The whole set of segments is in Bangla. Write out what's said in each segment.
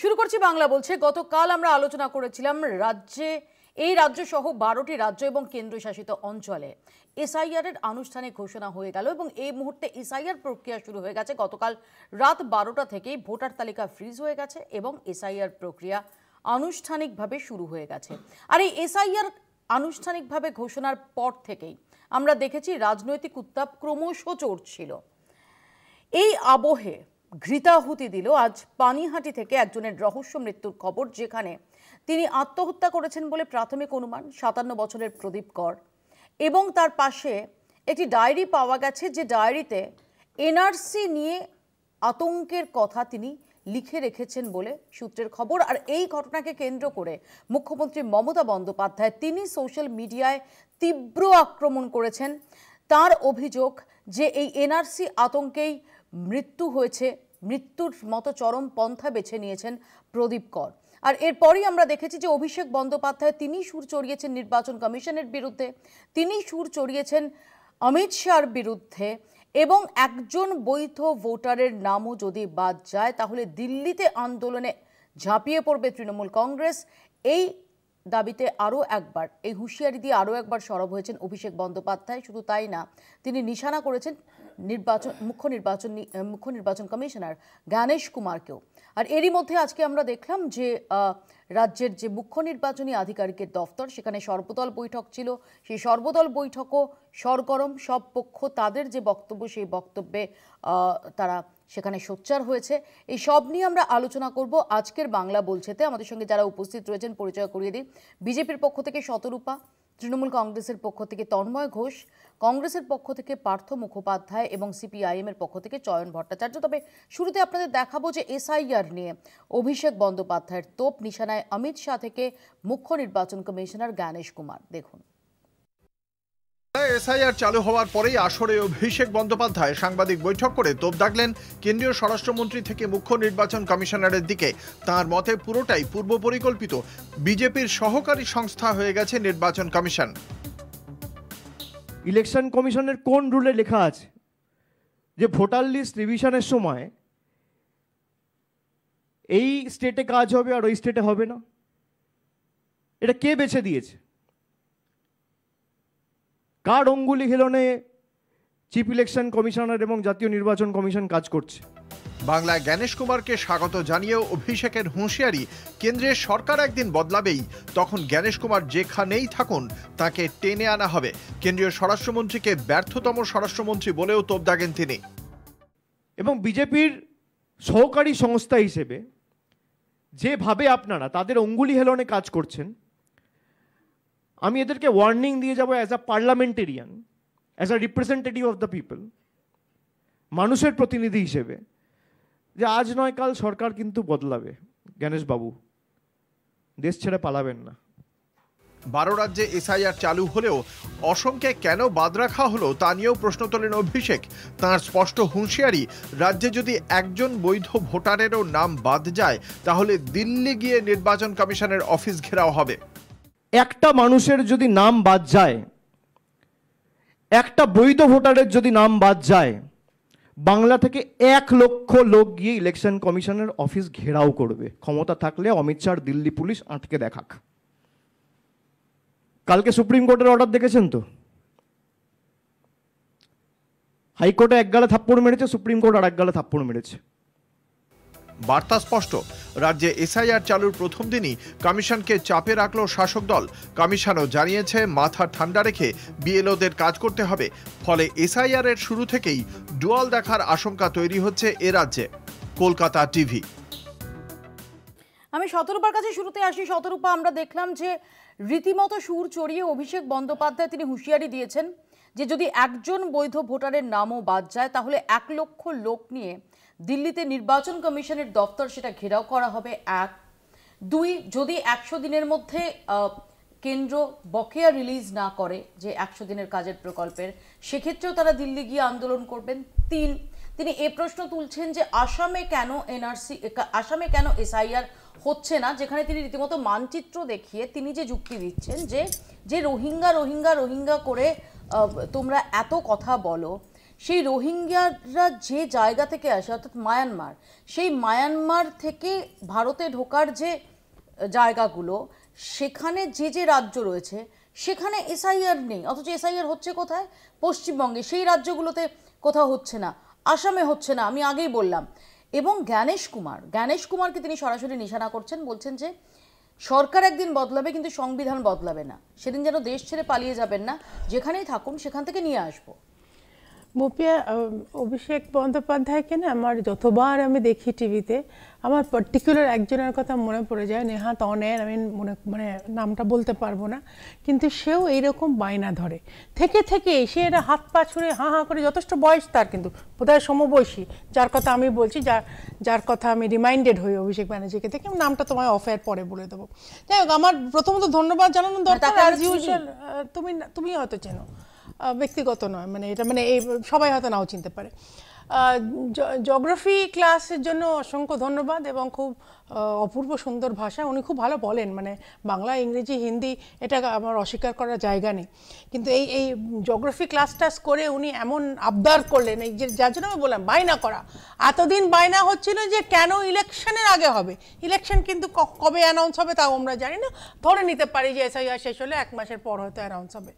শুরু করছি বাংলা বলছে। গতকাল আমরা আলোচনা করেছিলাম রাজ্য সহ 12টি রাজ্য এবং কেন্দ্রশাসিত অঞ্চলে এসআইআর এর আনুষ্ঠানিক ঘোষণা হয়ে গেল এবং এই মুহূর্তে এসআইআর প্রক্রিয়া শুরু হয়ে গেছে। গতকাল রাত 12টা থেকেই ভোটার তালিকা ফ্রিজ হয়ে গেছে এবং এসআইআর প্রক্রিয়া আনুষ্ঠানিকভাবে শুরু হয়ে গেছে। আর এই এসআইআর আনুষ্ঠানিকভাবে ঘোষণার পর থেকেই আমরা দেখেছি রাজনৈতিক উত্তাপ ক্রমশ চড়ছিল। এই আবহে ঘৃতাহুতি দিল আজ পানিহাটি থেকে একজনের রহস্য মৃত্যুর খবর, যেখানে তিনি আত্মহত্যা করেছেন বলে প্রাথমিক অনুমান 57 বছরের প্রদীপ কর, এবং তার পাশে একটি ডায়েরি পাওয়া গেছে, যে ডায়েরিতে এনআরসি নিয়ে আতঙ্কের কথা তিনি লিখে রেখেছেন বলে সূত্রের খবর। আর এই ঘটনাকে কেন্দ্র করে মুখ্যমন্ত্রী মমতা বন্দ্যোপাধ্যায় তিনি সোশ্যাল মিডিয়ায় তীব্র আক্রমণ করেছেন। তার অভিযোগ যে এই এনআরসি আতঙ্কেই মৃত্যু হয়েছে, মৃত্যুর মতো চরম পন্থা বেছে নিয়েছেন প্রদীপ কর। আর এরপরই আমরা দেখেছি যে অভিষেক বন্দ্যোপাধ্যায় তিনি সুর চড়িয়েছেন নির্বাচন কমিশনের বিরুদ্ধে, তিনি সুর চড়িয়েছেন অমিত শাহর বিরুদ্ধে, এবং একজন বৈধ ভোটারের নামও যদি বাদ যায় তাহলে দিল্লিতে আন্দোলনে ঝাঁপিয়ে পড়বে তৃণমূল কংগ্রেস। এই দাবিতে আরও একবার, এই হুঁশিয়ারি দিয়ে আরও একবার সরব হয়েছেন অভিষেক বন্দ্যোপাধ্যায়। শুধু তাই না, তিনি নিশানা করেছেন মুখ্য নির্বাচন কমিশনার জ্ঞানেশ কুমারকেও। আর এরই মধ্যে আজকে আমরা দেখলাম যে রাজ্যের যে মুখ্য নির্বাচনী আধিকারিকের দফতর, সেখানে সর্বদল বৈঠক ছিল। সেই সর্বদল বৈঠকও সরগরম, সব পক্ষ তাদের যে বক্তব্য সেই বক্তব্যে তারা সেখানে সোচ্চার হয়েছে। এই সব নিয়ে আমরা আলোচনা করব আজকের বাংলা বলছেতে। আমাদের সঙ্গে যারা উপস্থিত রয়েছেন পরিচয় করিয়ে দিই। বিজেপির পক্ষ থেকে শতরূপা, তৃণমূল কংগ্রেসের পক্ষ থেকে তন্ময় ঘোষ, কংগ্রেসের পক্ষ থেকে পার্থ মুখোপাধ্যায় এবং সিপিআইএম এর পক্ষ থেকে চয়ন ভট্টাচার্য। তবে শুরুতে আপনাদের দেখাবো যে এসআইআর নিয়ে অভিষেক বন্দ্যোপাধ্যায়ের তোপ নিশানায় অমিত শাহ থেকে মুখ্য নির্বাচন কমিশনার জ্ঞানেশ কুমার। দেখুন। এসআইআর চালু হওয়ার পরেই আসরে অভিষেক বন্দ্যোপাধ্যায় সাংবাদিক বৈঠক করে তোপ দাগলেন কেন্দ্রীয় স্বরাষ্ট্রমন্ত্রী থেকে মুখ্য নির্বাচন কমিশনারের দিকে। তার মতে পুরোটাই পূর্ব পরিকল্পিত। বিজেপির সহকারী সংস্থা হয়ে গেছে নির্বাচন কমিশন। ইলেকশন কমিশনের কোন রুলে লেখা আছে যে ভোটার লিস্ট রিভিশনের সময় এই স্টেটে কাজ হবে আর ওই স্টেটে হবে না? এটা কে বেছে দিয়েছে? কার অঙ্গুলি হেলনে চিফ ইলেকশন কমিশনার এবং জাতীয় নির্বাচন কমিশন কাজ করছে? বাংলায় জ্ঞানেশ কুমারকে স্বাগত জানিয়েও অভিষেকের হুঁশিয়ারি, কেন্দ্রের সরকার একদিন বদলাবেই, তখন জ্ঞানেশ কুমার যেখানেই থাকুন তাকে টেনে আনা হবে। কেন্দ্রীয় স্বরাষ্ট্রমন্ত্রীকে ব্যর্থতম স্বরাষ্ট্রমন্ত্রী বলেও তোপ দাগেন তিনি। এবং বিজেপির সহকারী সংস্থা হিসেবে যেভাবে আপনারা তাদের অঙ্গুলি হেলনে কাজ করছেন, আমি এদেরকে ওয়ার্নিং দিয়ে যাব as a parliamentarian, as a representative of the people, মানুষের প্রতিনিধি হিসেবে, যে আজ নয় কাল সরকার কিন্তু বদলাবে। জ্ঞানেশ বাবু, দেশ ছেড়ে পালাবেন না। 12 রাজ্যে এসআইআর চালু হলেও অসমকে কেন বাদ রাখা হলো তা নিয়েও প্রশ্ন তোলেন অভিষেক। তাঁর স্পষ্ট হুঁশিয়ারি, রাজ্যে যদি একজন বৈধ ভোটারেরও নাম বাদ যায় তাহলে দিল্লি গিয়ে নির্বাচন কমিশনের অফিস ঘেরাও হবে। একটা মানুষের যদি নাম বাদ যায়, একটা বৈধ ভোটারের যদি নাম বাদ যায়, বাংলা থেকে 1 লক্ষ লোক গিয়ে ইলেকশন কমিশনের অফিস ঘেরাও করবে। ক্ষমতা থাকলে অমিত শাহ দিল্লি পুলিশ আটকে দেখাক। কালকে সুপ্রিম কোর্টের অর্ডার দেখেছেন তো? হাইকোর্টে এক গালে থাপ্পড় মেরেছে, সুপ্রিম কোর্ট আর এক গালে থাপ্পড় মেরেছে। বার্তা স্পষ্ট, রাজ্যে এসআইআর চালুর প্রথম দিনই কমিশনকে চাপে রাখল শাসক দল। কমিশনও জানিয়েছে মাথা ঠান্ডা রেখে বিএলওদের কাজ করতে হবে। ফলে এসআইআর এর শুরু থেকেই ডুয়াল দেখার আশঙ্কা তৈরি হচ্ছে এ রাজ্যে। কলকাতা টিভি। আমি শতরূপার কাছে শুরুতে আসি। শতরূপা, আমরা দেখলাম যে রীতিমতো সুর চড়িয়ে অভিষেক বন্দ্যোপাধ্যায় তিনি হুঁশিয়ারি দিয়েছেন যে যদি একজন বৈধ ভোটারের নামও বাদ যায় তাহলে 1 লক্ষ লোক নিয়ে দিল্লিতে নির্বাচন কমিশনের দপ্তর সেটা ঘেরাও করা হবে। 1, 2, যদি 100 দিনের মধ্যে কেন্দ্র বকেয়া রিলিজ না করে যে 100 দিনের কাজের প্রকল্পের, সেক্ষেত্রেও তারা দিল্লি গিয়ে আন্দোলন করবেন। 3, তিনি এ প্রশ্ন তুলছেন যে আসামে কেন এসআইআর হচ্ছে না, যেখানে তিনি রীতিমতো মানচিত্র দেখিয়ে তিনি যে যুক্তি দিচ্ছেন যে রোহিঙ্গা করে তোমরা এত কথা বলো, সেই রোহিঙ্গারা যে জায়গা থেকে আসে অর্থাৎ মায়ানমার, সেই মায়ানমার থেকে ভারতে ঢোকার যে জায়গাগুলো, সেখানে যে যে রাজ্য রয়েছে সেখানে এসআইআর নেই, অথচ এসআইআর হচ্ছে কোথায়? পশ্চিমবঙ্গে। সেই রাজ্যগুলোতে কোথাও হচ্ছে না, আসামে হচ্ছে না, আমি আগেই বললাম। এবং জ্ঞানেশ কুমারকে তিনি সরাসরি নিশানা করছেন, বলছেন যে সরকার একদিন বদলাবে কিন্তু সংবিধান বদলাবে না, সেদিন যেন দেশ ছেড়ে পালিয়ে যাবেন না, যেখানেই থাকুন সেখান থেকে নিয়ে আসবো। মুপিয়া অভিষেক বন্দ্যোপাধ্যায়কে না আমার যতবার আমি দেখি টিভিতে, আমার পার্টিকুলার একজনের কথা মনে পড়ে যায়, নেহাত অনের, আমি মানে নামটা বলতে পারবো না, কিন্তু সেও এইরকম বায়না ধরে থেকে সে এরা হাত পা ছুঁড়ে হাঁ হাঁ করে, যথেষ্ট বয়স তার, কিন্তু বোধহয় সমবয়সী যার কথা আমি বলছি, যার কথা আমি রিমাইন্ডেড হই অভিষেক ব্যানার্জিকে থেকে, নামটা তোমায় অফ এয়ার পরে বলে দেবো। যাই হোক, আমার প্রথমত ধন্যবাদ জানানো দরকার, অ্যাজ ইউজুয়াল তুমি হয়তো চেনো, ব্যক্তিগত নয়, মানে এটা মানে এই সবাই হয়তো নাও চিনতে পারে। জিওগ্রাফি ক্লাসের জন্য অসংখ্য ধন্যবাদ, এবং খুব অপূর্ব সুন্দর ভাষা, উনি খুব ভালো বলেন, মানে বাংলা, ইংরেজি, হিন্দি, এটা আমার অস্বীকার করার জায়গা নেই, কিন্তু এই জিওগ্রাফি ক্লাসটা করে উনি এমন আবদার করলেন, এই যে যার জন্য আমি বললাম বায়না করা, এতদিন বায়না হচ্ছিল যে কেন ইলেকশনের আগে হবে, ইলেকশন কিন্তু কবে অ্যানাউন্স হবে তাও আমরা জানি না, ধরে নিতে পারি যে এসআইআর শেষ হলে 1 মাসের পর হয়তো অ্যানাউন্স হবে।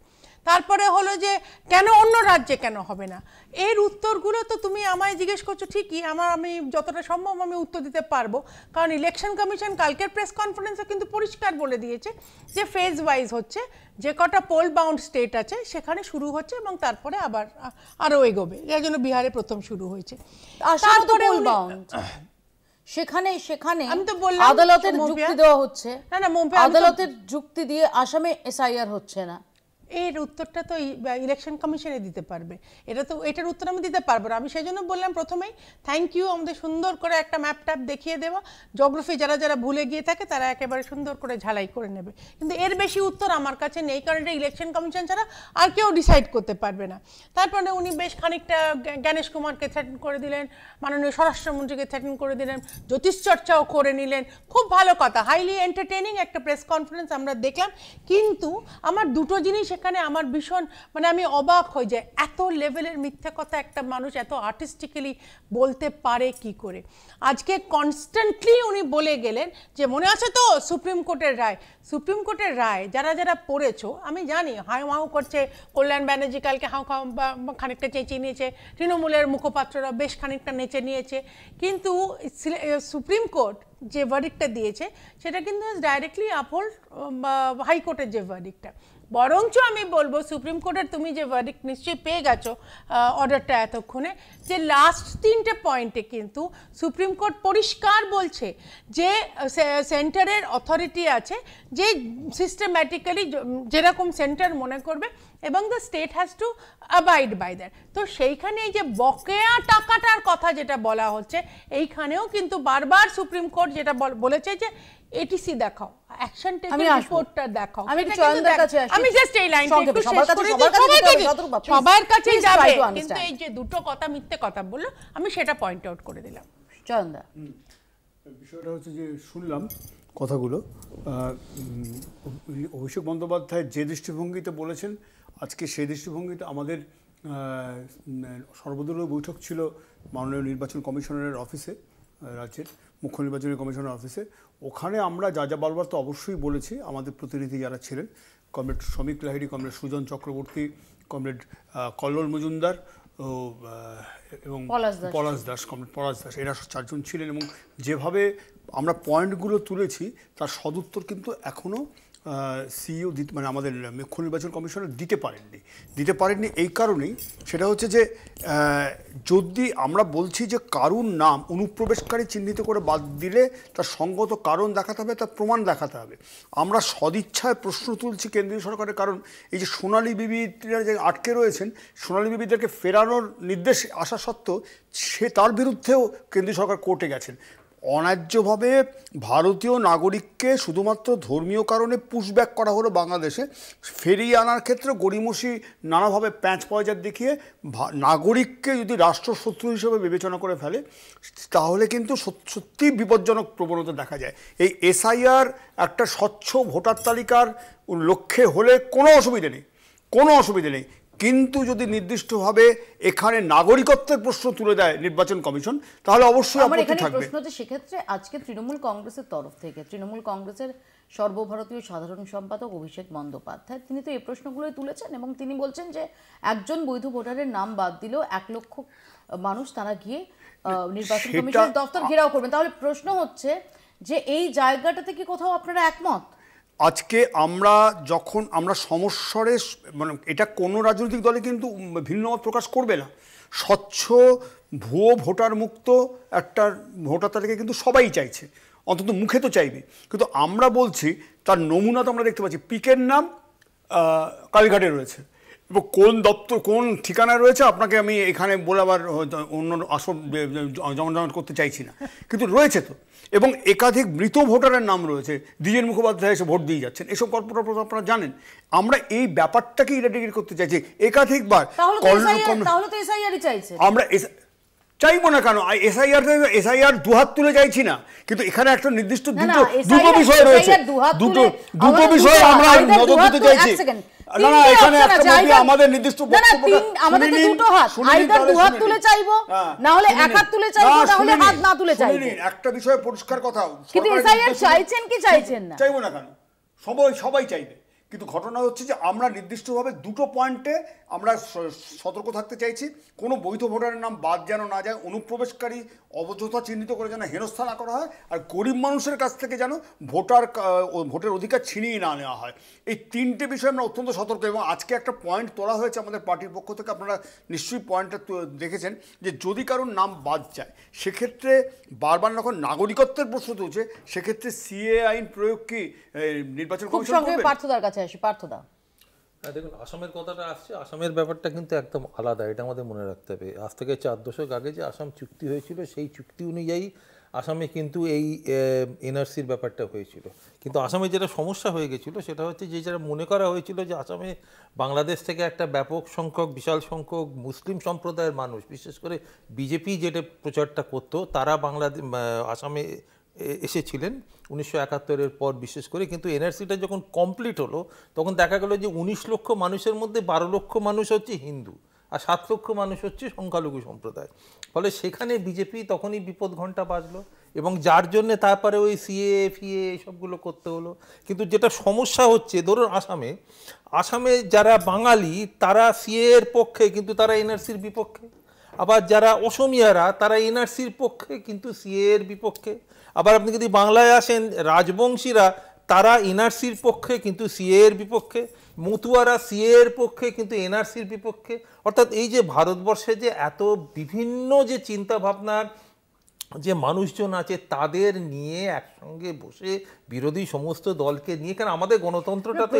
তারপরে হলো যে কেন অন্য রাজ্যে কেন হবে না, এর উত্তরগুলো তো তুমি আমায় জিজ্ঞেস করছো ঠিকই, আমি যতটা সম্ভব আমি উত্তর দিতে পারবো, কারণ ইলেকশন কমিশন কালকের প্রেস কনফারেন্সে কিন্তু পরিষ্কার বলে দিয়েছে যে ফেজ ওয়াইজ হচ্ছে, যে কটা পোল বাউন্ড স্টেট আছে সেখানে শুরু হচ্ছে এবং তারপরে আবার আরও এগোবে, যার জন্য বিহারে প্রথম শুরু হয়েছে। তারপরে সেখানে আমি তো বললাম আদালতের যুক্তি দেওয়া হচ্ছে, না আদালতের যুক্তি দিয়ে আসামে এসআইআর হচ্ছে না, এর উত্তরটা তো ইলেকশন কমিশনে দিতে পারবে, এটার উত্তর আমি দিতে পারবো না। আমি সেই জন্য বললাম প্রথমেই থ্যাংক ইউ আমাদের সুন্দর করে একটা ম্যাপ ট্যাপ দেখিয়ে দেওয়া, জিওগ্রাফি যারা ভুলে গিয়ে থাকে তারা একেবারে সুন্দর করে ঝালাই করে নেবে, কিন্তু এর বেশি উত্তর আমার কাছে নেই, কারণ এটা ইলেকশন কমিশন ছাড়া আর কেউ ডিসাইড করতে পারবে না। তারপরে উনি বেশ খানিকটা জ্ঞানেশ কুমারকে থ্রেটেন করে দিলেন, মাননীয় স্বরাষ্ট্রমন্ত্রীকে থ্রেটেন করে দিলেন, জ্যোতিষচর্চাও করে নিলেন, খুব ভালো কথা, হাইলি এন্টারটেইনিং একটা প্রেস কনফারেন্স আমরা দেখলাম। কিন্তু আমার দুটো জিনিস এখানে আমার ভীষণ, মানে আমি অবাক হয়ে যাই, এত লেভেলের মিথ্যা কথা একটা মানুষ এত আর্টিস্টিক্যালি বলতে পারে কি করে। আজকে কনস্ট্যান্টলি উনি বলে গেলেন যে মনে আছে তো সুপ্রিম কোর্টের রায় যারা পড়েছো, আমি জানি হাউ হাউ করছে কল্যাণ ব্যানার্জি, কালকে হাউ খাও খানিকটা চেঁচিয়ে নিয়েছে, তৃণমূলের মুখপাত্ররা বেশ খানিকটা নেচে নিয়েছে, কিন্তু সুপ্রিম কোর্ট যে ভার্ডিক্টটা দিয়েছে সেটা কিন্তু ডাইরেক্টলি আপহোল্ড হাইকোর্টের যে ভার্ডিক্টটা, বরঞ্চ আমি বলবো সুপ্রিম কোর্টের তুমি যে ভার্ডিক্ট নিশ্চয়ই পেয়ে গেছো অর্ডারটা এতক্ষণে, যে লাস্ট 3টে পয়েন্টে কিন্তু সুপ্রিম কোর্ট পরিষ্কার বলছে যে সেন্টারের অথরিটি আছে যে সিস্টেম্যাটিক্যালি যেরকম সেন্টার মনে করবে, এবং the state has to abide by that. তো সেইখানে এই যে বকেয়া টাকাটার কথা যেটা বলা হচ্ছে, এইখানেও কিন্তু বারবার সুপ্রিম কোর্ট যেটা বলেছে যে এটিসি দেখাও, অ্যাকশন টেকেন রিপোর্টটা দেখাও। আমি চয়নদার কাছে আসি, আমি জাস্ট এই লাইনটা একটু শেষ করে দিই, সবার কাছে যাবে, কিন্তু এই যে দুটো কথা মিথ্যে কথা বললো আমি সেটা পয়েন্ট আউট করে দিলাম। চয়নদা, বিষয়টা হচ্ছে যে শুনলাম কথাগুলো, অভিষেক বন্দ্যোপাধ্যায় যে দৃষ্টিভঙ্গিতে বলেছেন, আজকে সেই দৃষ্টিভঙ্গিতে আমাদের সর্বদলীয় বৈঠক ছিল মাননীয় নির্বাচন কমিশনারের অফিসে, রাজ্যের মুখ্য নির্বাচনী কমিশনার অফিসে, ওখানে আমরা যা বলবার তো অবশ্যই বলেছি। আমাদের প্রতিনিধি যারা ছিলেন, কমরেড শ্রমিক লাহিড়ী, কমরেড সুজন চক্রবর্তী, কমরেড কল্লোল মজুমদার এবং পলাশ দাস, কমরেড পলাশ দাস, এরা 4জন ছিলেন, এবং যেভাবে আমরা পয়েন্টগুলো তুলেছি তার সদুত্তর কিন্তু এখনও সিইও মানে আমাদের মুখ্য নির্বাচন কমিশনার দিতে পারেননি। এই কারণেই সেটা হচ্ছে যে যদি আমরা বলছি যে কারুর নাম অনুপ্রবেশকারী চিহ্নিত করে বাদ দিলে তার সঙ্গত কারণ দেখাতে হবে, তার প্রমাণ দেখাতে হবে। আমরা সদিচ্ছায় প্রশ্ন তুলছি কেন্দ্রীয় সরকারের, কারণ এই যে সোনালী বিবিরা যে আটকে রয়েছেন, সোনালী বিবিদেরকে ফেরানোর নির্দেশ আসা সত্ত্বেও তার বিরুদ্ধেও কেন্দ্রীয় সরকার কোর্টে গেছেন। অন্যায্যভাবে ভারতীয় নাগরিককে শুধুমাত্র ধর্মীয় কারণে পুশব্যাক করা হলো বাংলাদেশে, ফেরিয়ে আনার ক্ষেত্রে গড়িমসি নানাভাবে প্যাঁচ পয়জার দেখিয়ে নাগরিককে যদি রাষ্ট্রশত্রু হিসেবে বিবেচনা করে ফেলে, তাহলে কিন্তু সত্যি বিপজ্জনক প্রবণতা দেখা যায়। এই এসআইআর একটা স্বচ্ছ ভোটার তালিকার লক্ষ্যে হলে কোনো অসুবিধে নেই, কিন্তু যদি নির্দিষ্টভাবে এখানে নাগরিকত্বের প্রশ্ন তুলে দেয় নির্বাচন কমিশন, তাহলে অবশ্যই আমার আপত্তি এখানে থাকবে। প্রশ্ন যে সেক্ষেত্রে আজকে তৃণমূল কংগ্রেসের তরফ থেকে তৃণমূল কংগ্রেসের সর্বভারতীয় সাধারণ সম্পাদক অভিষেক বন্দ্যোপাধ্যায় তিনি তো এই প্রশ্নগুলোই তুলেছেন এবং তিনি বলছেন যে একজন বৈধ ভোটারের নাম বাদ দিলেও 1 লক্ষ মানুষ তারা গিয়ে নির্বাচন কমিশনের দপ্তর ঘেরাও করবেন। তাহলে প্রশ্ন হচ্ছে যে এই জায়গাটাতে কি কোথাও আপনারা একমত? আজকে যখন আমরা সমস্যারে, মানে এটা কোনো রাজনৈতিক দলে কিন্তু ভিন্ন মত প্রকাশ করবে না, স্বচ্ছ ভুয়ো ভোটার মুক্ত একটা ভোটার তালিকা কিন্তু সবাই চাইছে, অন্তত মুখে তো চাইবে। কিন্তু আমরা বলছি তার নমুনা তো আমরা দেখতে পাচ্ছি, পিকের নাম কালীঘাটে রয়েছে এবং কোন দপ্তর কোন ঠিকানায় রয়েছে আপনাকে আমি এখানে বলে আবার অন্য আসল জমা করতে চাইছি না, কিন্তু রয়েছে তো। এবং একাধিক মৃত ভোটারের নাম রয়েছে, দ্বিজেন মুখোপাধ্যায় এসে ভোট দিয়ে যাচ্ছেন, এসব কল্পনা আপনারা জানেন। আমরা এই ব্যাপারটাকে ইরাডিকেট করতে চাইছি একাধিকবার। আমরা চাইবো না কেন, এসআইআর দুহাত তুলে চাইছি না, কিন্তু এখানে একটা নির্দিষ্ট দুটো বিষয় রয়েছে, দুটো বিষয় আমরা নজর দিতে চাইছি। না না, এখানে একটা আমাদের নির্দিষ্ট আমাদের দুটো হাত, আইদার দুহাত তুলে চাইবো না হলে এক হাত তুলে চাইবো না হলে হাত না তুলে চাইবো। একটা বিষয়ে পরিষ্কার কথা, কিন্তু এসআইআর চাইছেন কি চাইছেন না? চাইবো না কেন, সবাই চাইবে, কিন্তু ঘটনা হচ্ছে যে আমরা নির্দিষ্টভাবে দুটো পয়েন্টে আমরা সতর্ক থাকতে চাইছি। কোনো বৈধ ভোটারের নাম বাদ যেন না যায়, অনুপ্রবেশকারী অবৈধতা চিহ্নিত করে যেন হেনস্থা না করা হয়, আর গরিব মানুষের কাছ থেকে যেন ভোটের অধিকার ছিনিয়ে না নেওয়া হয়। এই তিনটে বিষয়ে আমরা অত্যন্ত সতর্ক। এবং আজকে একটা পয়েন্ট তোলা হয়েছে আমাদের পার্টির পক্ষ থেকে, আপনারা নিশ্চয়ই পয়েন্টটা দেখেছেন, যে যদি কারোর নাম বাদ যায় সেক্ষেত্রে বারবার যখন নাগরিকত্বের প্রশ্ন তুলছে, সেক্ষেত্রে সিএ আইন প্রয়োগ কি নির্বাচন কমিশন করবে? পার্থদার কাছে আসি। পার্থদা, দেখুন, আসামের কথাটা আসছে, আসামের ব্যাপারটা কিন্তু একদম আলাদা, এটা আমাদের মনে রাখতে হবে। আজ থেকে 4 দশক আগে যে আসাম চুক্তি হয়েছিল, সেই চুক্তি অনুযায়ী আসামে কিন্তু এই এনআরসির ব্যাপারটা হয়েছিল। কিন্তু আসামে যেটা সমস্যা হয়ে গেছিলো সেটা হচ্ছে যে যারা মনে করা হয়েছিল যে আসামে বাংলাদেশ থেকে একটা ব্যাপক সংখ্যক, বিশাল সংখ্যক মুসলিম সম্প্রদায়ের মানুষ, বিশেষ করে বিজেপি যেটা প্রচারটা করতো, তারা আসামে এসেছিলেন 1971-এর পর বিশেষ করে। কিন্তু এনআরসিটা যখন কমপ্লিট হলো তখন দেখা গেল যে 19 লক্ষ মানুষের মধ্যে 12 লক্ষ মানুষ হচ্ছে হিন্দু আর 7 লক্ষ মানুষ হচ্ছে সংখ্যালঘু সম্প্রদায়। ফলে সেখানে বিজেপি তখনই বিপদ ঘণ্টা বাজলো এবং যার জন্যে তারপরে ওই সিএ ফিএ এসবগুলো করতে হলো। কিন্তু যেটা সমস্যা হচ্ছে, ধরুন আসামে যারা বাঙালি তারা সিএ এর পক্ষে কিন্তু তারা এনআরসির বিপক্ষে, আবার যারা অসমিয়ারা তারা এনআরসির পক্ষে কিন্তু সিএ এর বিপক্ষে। আবার আপনি যদি বাংলায় আসেন, রাজবংশীরা তারা এনআরসির পক্ষে কিন্তু সিএ এর বিপক্ষে, মতুয়ারা সিএ এর পক্ষে কিন্তু এনআরসির বিপক্ষে। অর্থাৎ এই যে ভারতবর্ষে যে এত বিভিন্ন যে চিন্তা ভাবনার যে মানুষজন আছে তাদের নিয়ে একসঙ্গে বসে বিরোধী সমস্ত দলকে নিয়ে, কারণ আমাদের গণতন্ত্রটা তো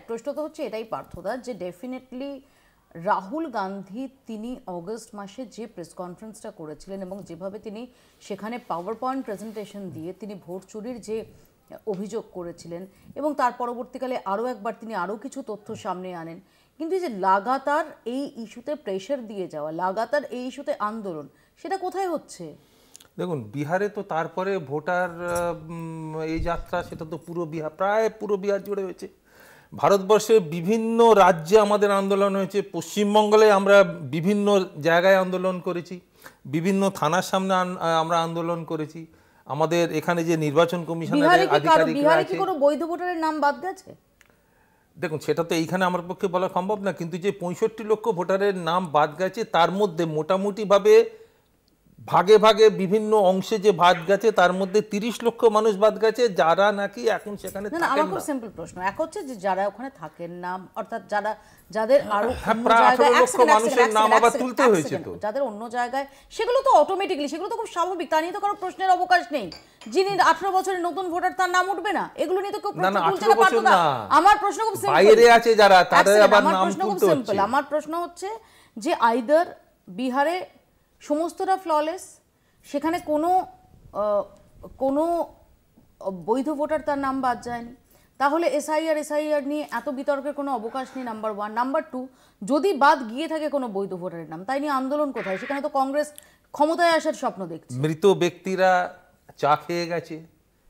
প্রশ্ন তো হচ্ছে এটাই পার্থদা, যে ডেফিনেটলি রাহুল গান্ধী তিনি অগস্ট মাসে যে প্রেস কনফারেন্সটা করেছিলেন এবং যেভাবে তিনি সেখানে পাওয়ার পয়েন্ট প্রেজেন্টেশন দিয়ে তিনি ভোট চুরির যে অভিযোগ করেছিলেন এবং তার পরবর্তীকালে আরও একবার তিনি আরও কিছু তথ্য সামনে আনেন, কিন্তু যে লাগাতার এই ইস্যুতে প্রেশার দিয়ে যাওয়া, লাগাতার এই ইস্যুতে আন্দোলন, সেটা কোথায় হচ্ছে? দেখুন, বিহারে তো তারপরে ভোটার এই যাত্রা, সেটা তো প্রায় পুরো বিহার জুড়ে হয়েছে। ভারতবর্ষের বিভিন্ন রাজ্যে আমাদের আন্দোলন হয়েছে। পশ্চিমবঙ্গে আমরা বিভিন্ন জায়গায় আন্দোলন করেছি, বিভিন্ন থানার সামনে আমরা আন্দোলন করেছি। আমাদের এখানে যে নির্বাচন কমিশনের আধিকারিকরা আছে, কোনো বৈধ ভোটারের নাম বাদ গেছে? দেখুন, সেটা তো এইখানে আমার পক্ষে বলা সম্ভব না, কিন্তু যে 65 লক্ষ ভোটারের নাম বাদ গেছে তার মধ্যে মোটামুটিভাবে ভাগে ভাগে বিভিন্ন অংশে যে বাদ গেছে তার মধ্যে 30 লক্ষ মানুষ বাদ গেছে যারা নাকি এখন সেখানে থাকেন না। আমার খুব সিম্পল প্রশ্ন, এক হচ্ছে যে যারা ওখানে থাকেন না, অর্থাৎ যাদের আরো প্রায় 18 লক্ষ মানুষের নাম আবার তুলতে হয়েছে, তো যাদের অন্য জায়গায়, সেগুলো তো অটোমেটিক্যালি, সেগুলো তো খুব স্বাভাবিক, তা নিয়ে তো কোনো প্রশ্নের অবকাশ নেই। যিনি 18 বছরের নতুন ভোটার তার নাম উঠবে না, এগুলো নিয়ে তো কেউ প্রশ্ন তুলতে পারতো না। আমার প্রশ্ন খুব সিম্পল, বাইরে আছে যারা, তাদের আবার নাম তুলতে হচ্ছে। আমার প্রশ্ন হচ্ছে যে আইদার বিহারে সমস্তটা ফ্ললেস, সেখানে কোনো বৈধ ভোটার তার নাম বাদ যায়নি, তাহলে এসআইআর নিয়ে এত বিতর্কের কোনো অবকাশ নেই, নাম্বার 1। নাম্বার 2, যদি বাদ গিয়ে থাকে কোনো বৈধ ভোটারের নাম, তাই নিয়ে আন্দোলন কোথায়? সেখানে তো কংগ্রেস ক্ষমতায় আসার স্বপ্ন দেখছে। মৃত ব্যক্তিরা চা খেয়ে গেছে,